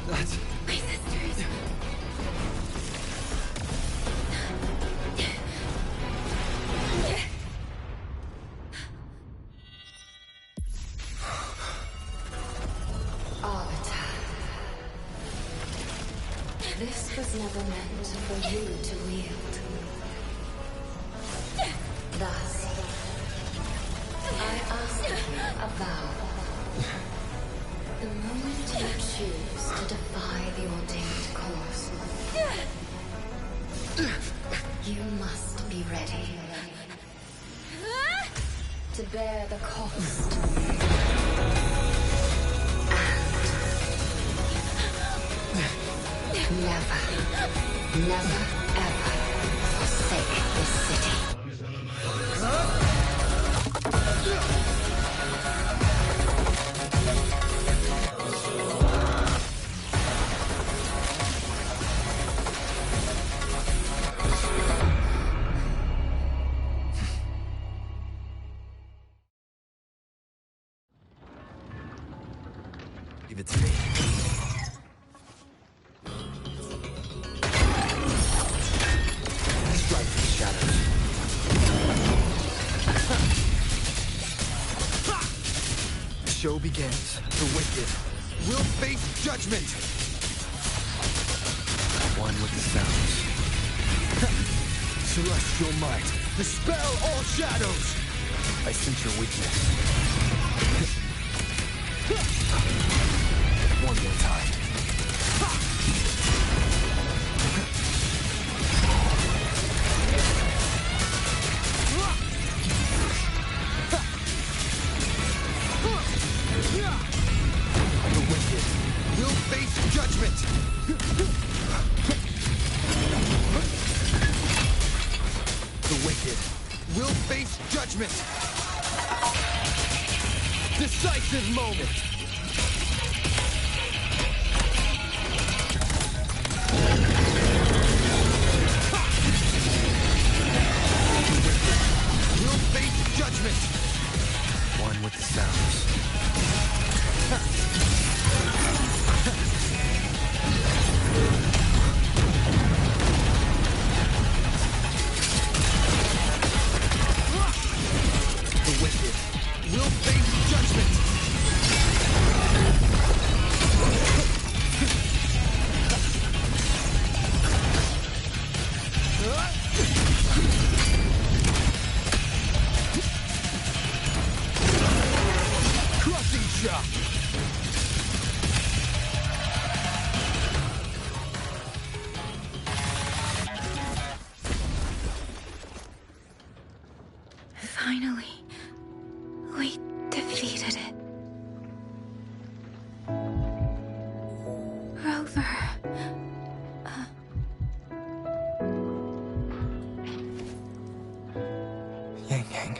That's... My sisters. Arbiter. This was never meant for you to wield. Thus, I ask of you a vow. The moment you choose to defy the ordained course, you must be ready to bear the cost. Never, ever forsake this city. Leave it to me. Strike the shadows. The show begins. The wicked will face judgment. One with the sounds. Celestial might. Dispel all shadows. I sense your weakness. One more time. The wicked will face judgment. The wicked will face judgment. decisive moment. We'll face judgment. One with the sounds. The wicked will face judgment. Crushing shot. Finally, we defeated it. Rover. Yang Yang.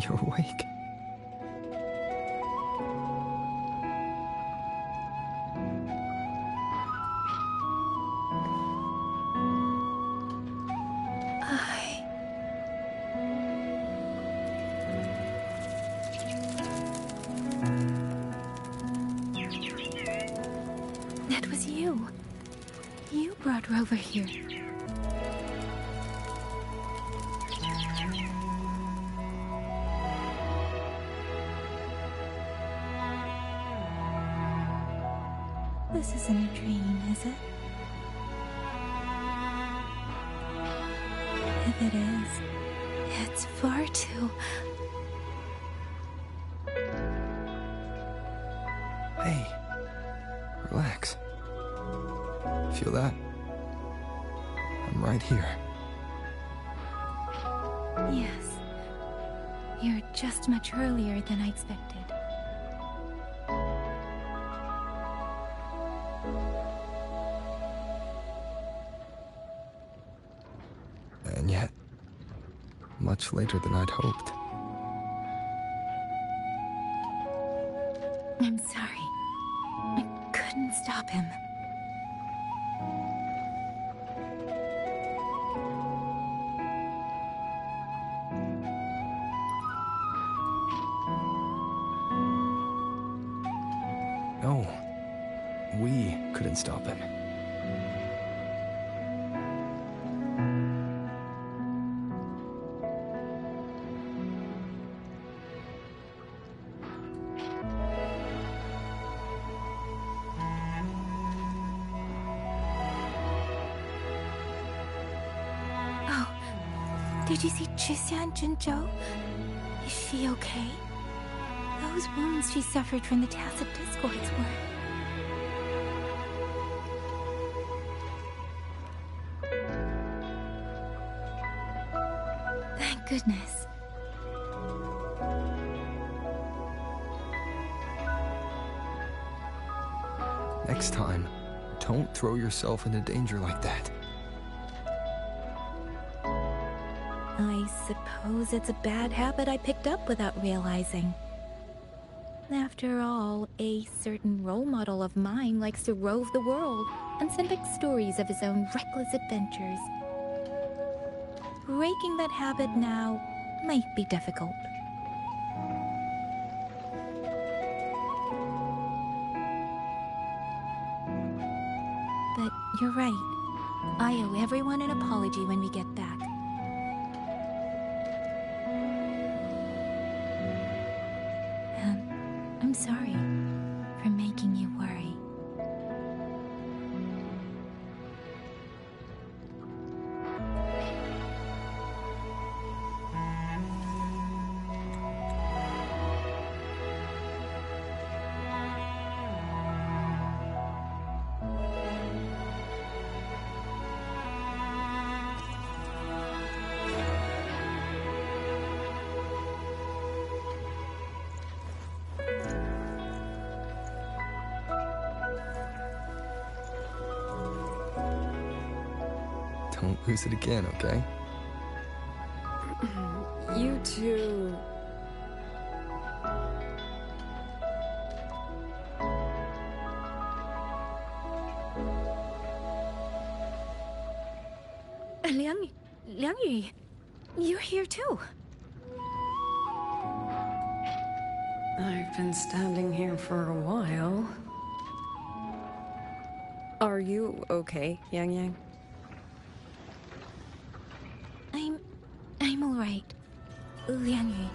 You're awake. That was you. You brought Rover here. This isn't a dream, is it? If it is, it's far too... Hey, relax. Feel that? I'm right here. Yes. You're just much earlier than I expected. And yet, much later than I'd hoped. I'm sorry. I couldn't stop him. No, we couldn't stop him. Did you see Chixia and Jinzhou? Is she okay? Those wounds she suffered from the Tacet Discords were... Thank goodness. Next time, don't throw yourself into danger like that. I suppose it's a bad habit I picked up without realizing. After all, a certain role model of mine likes to rove the world and send back stories of his own reckless adventures. Breaking that habit now might be difficult. But you're right. I owe everyone an apology when we get back. I'm sorry for making you worry. Don't lose it again, okay? You two... Liang Yu, you're here too. I've been standing here for a while. Are you okay, Yang Yang? I'm all right. Liang Yu,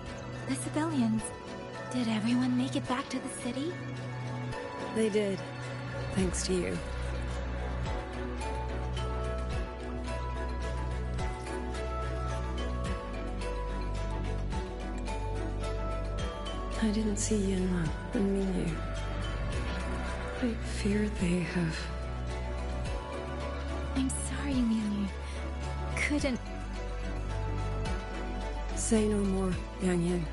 the civilians, did everyone make it back to the city? They did, thanks to you. I didn't see Yinma and Mingyu. I fear they have... I'm sorry, Liang Yu. Couldn't... Say no more, Yang Yang.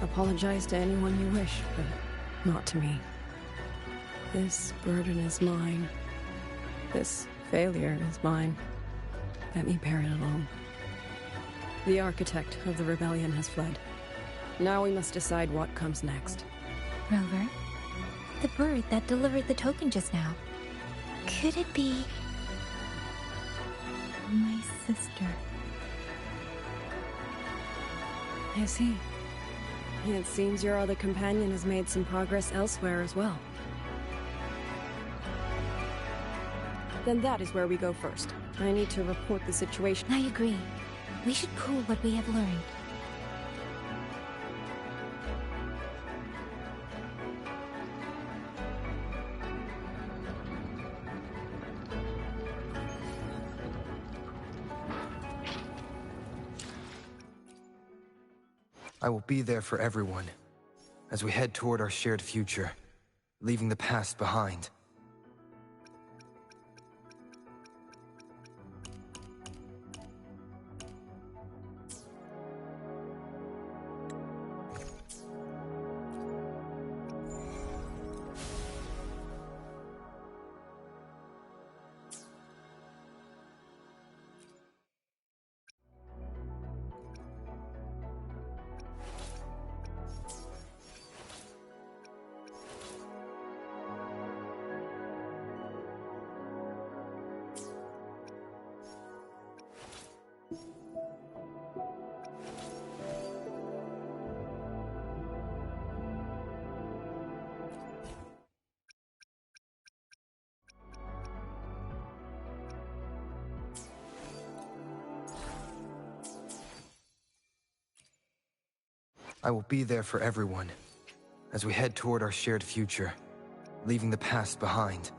Apologize to anyone you wish, but not to me. This burden is mine. This failure is mine. Let me bear it alone. The architect of the rebellion has fled. Now we must decide what comes next. Rover, the bird that delivered the token just now. Could it be... my sister? Is he? It seems your other companion has made some progress elsewhere as well. Then that is where we go first. I need to report the situation. I agree. We should pool what we have learned. I will be there for everyone, as we head toward our shared future, leaving the past behind. I will be there for everyone, as we head toward our shared future, leaving the past behind.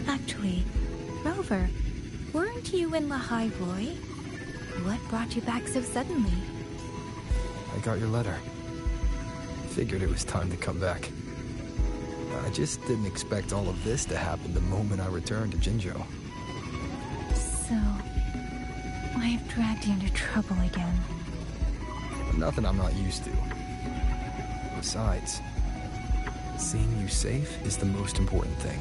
Actually, Rover, weren't you in Lahai Roy? What brought you back so suddenly? I got your letter. Figured it was time to come back. I just didn't expect all of this to happen the moment I returned to Jinzhou. So, I've dragged you into trouble again. Nothing I'm not used to. Besides, seeing you safe is the most important thing.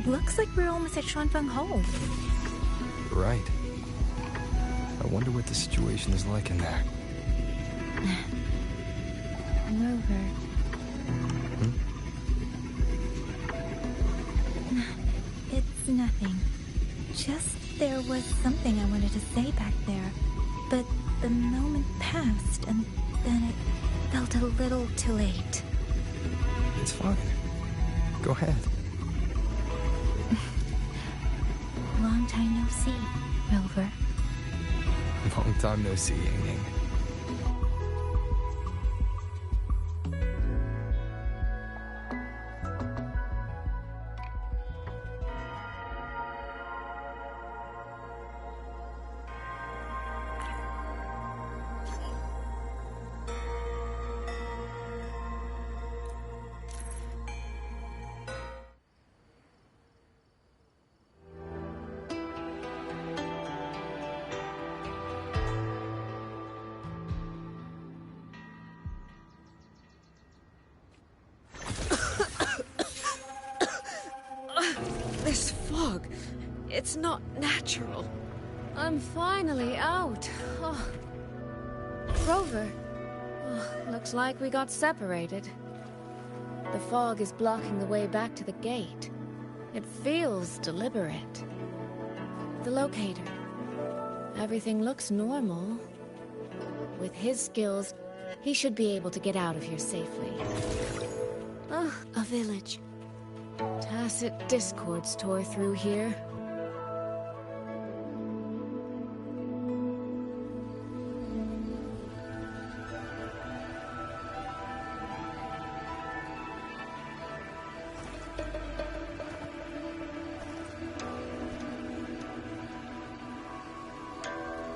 Looks like we're almost at Shuanfeng Hole. Right. I wonder what the situation is like in there. Rover. It's nothing. Just there was something I wanted to say back there. But the moment passed, and then it felt a little too late. It's fine. Go ahead. Long time no see, Rover. Long time no see, Ying Ying. fog. It's not natural. I'm finally out. Oh. Rover. Oh, looks like we got separated. The fog is blocking the way back to the gate. It feels deliberate. The locator. Everything looks normal. With his skills, he should be able to get out of here safely. Ah, a village. Tacit discords tore through here.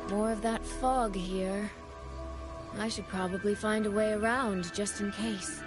More of that fog here. I should probably find a way around just in case.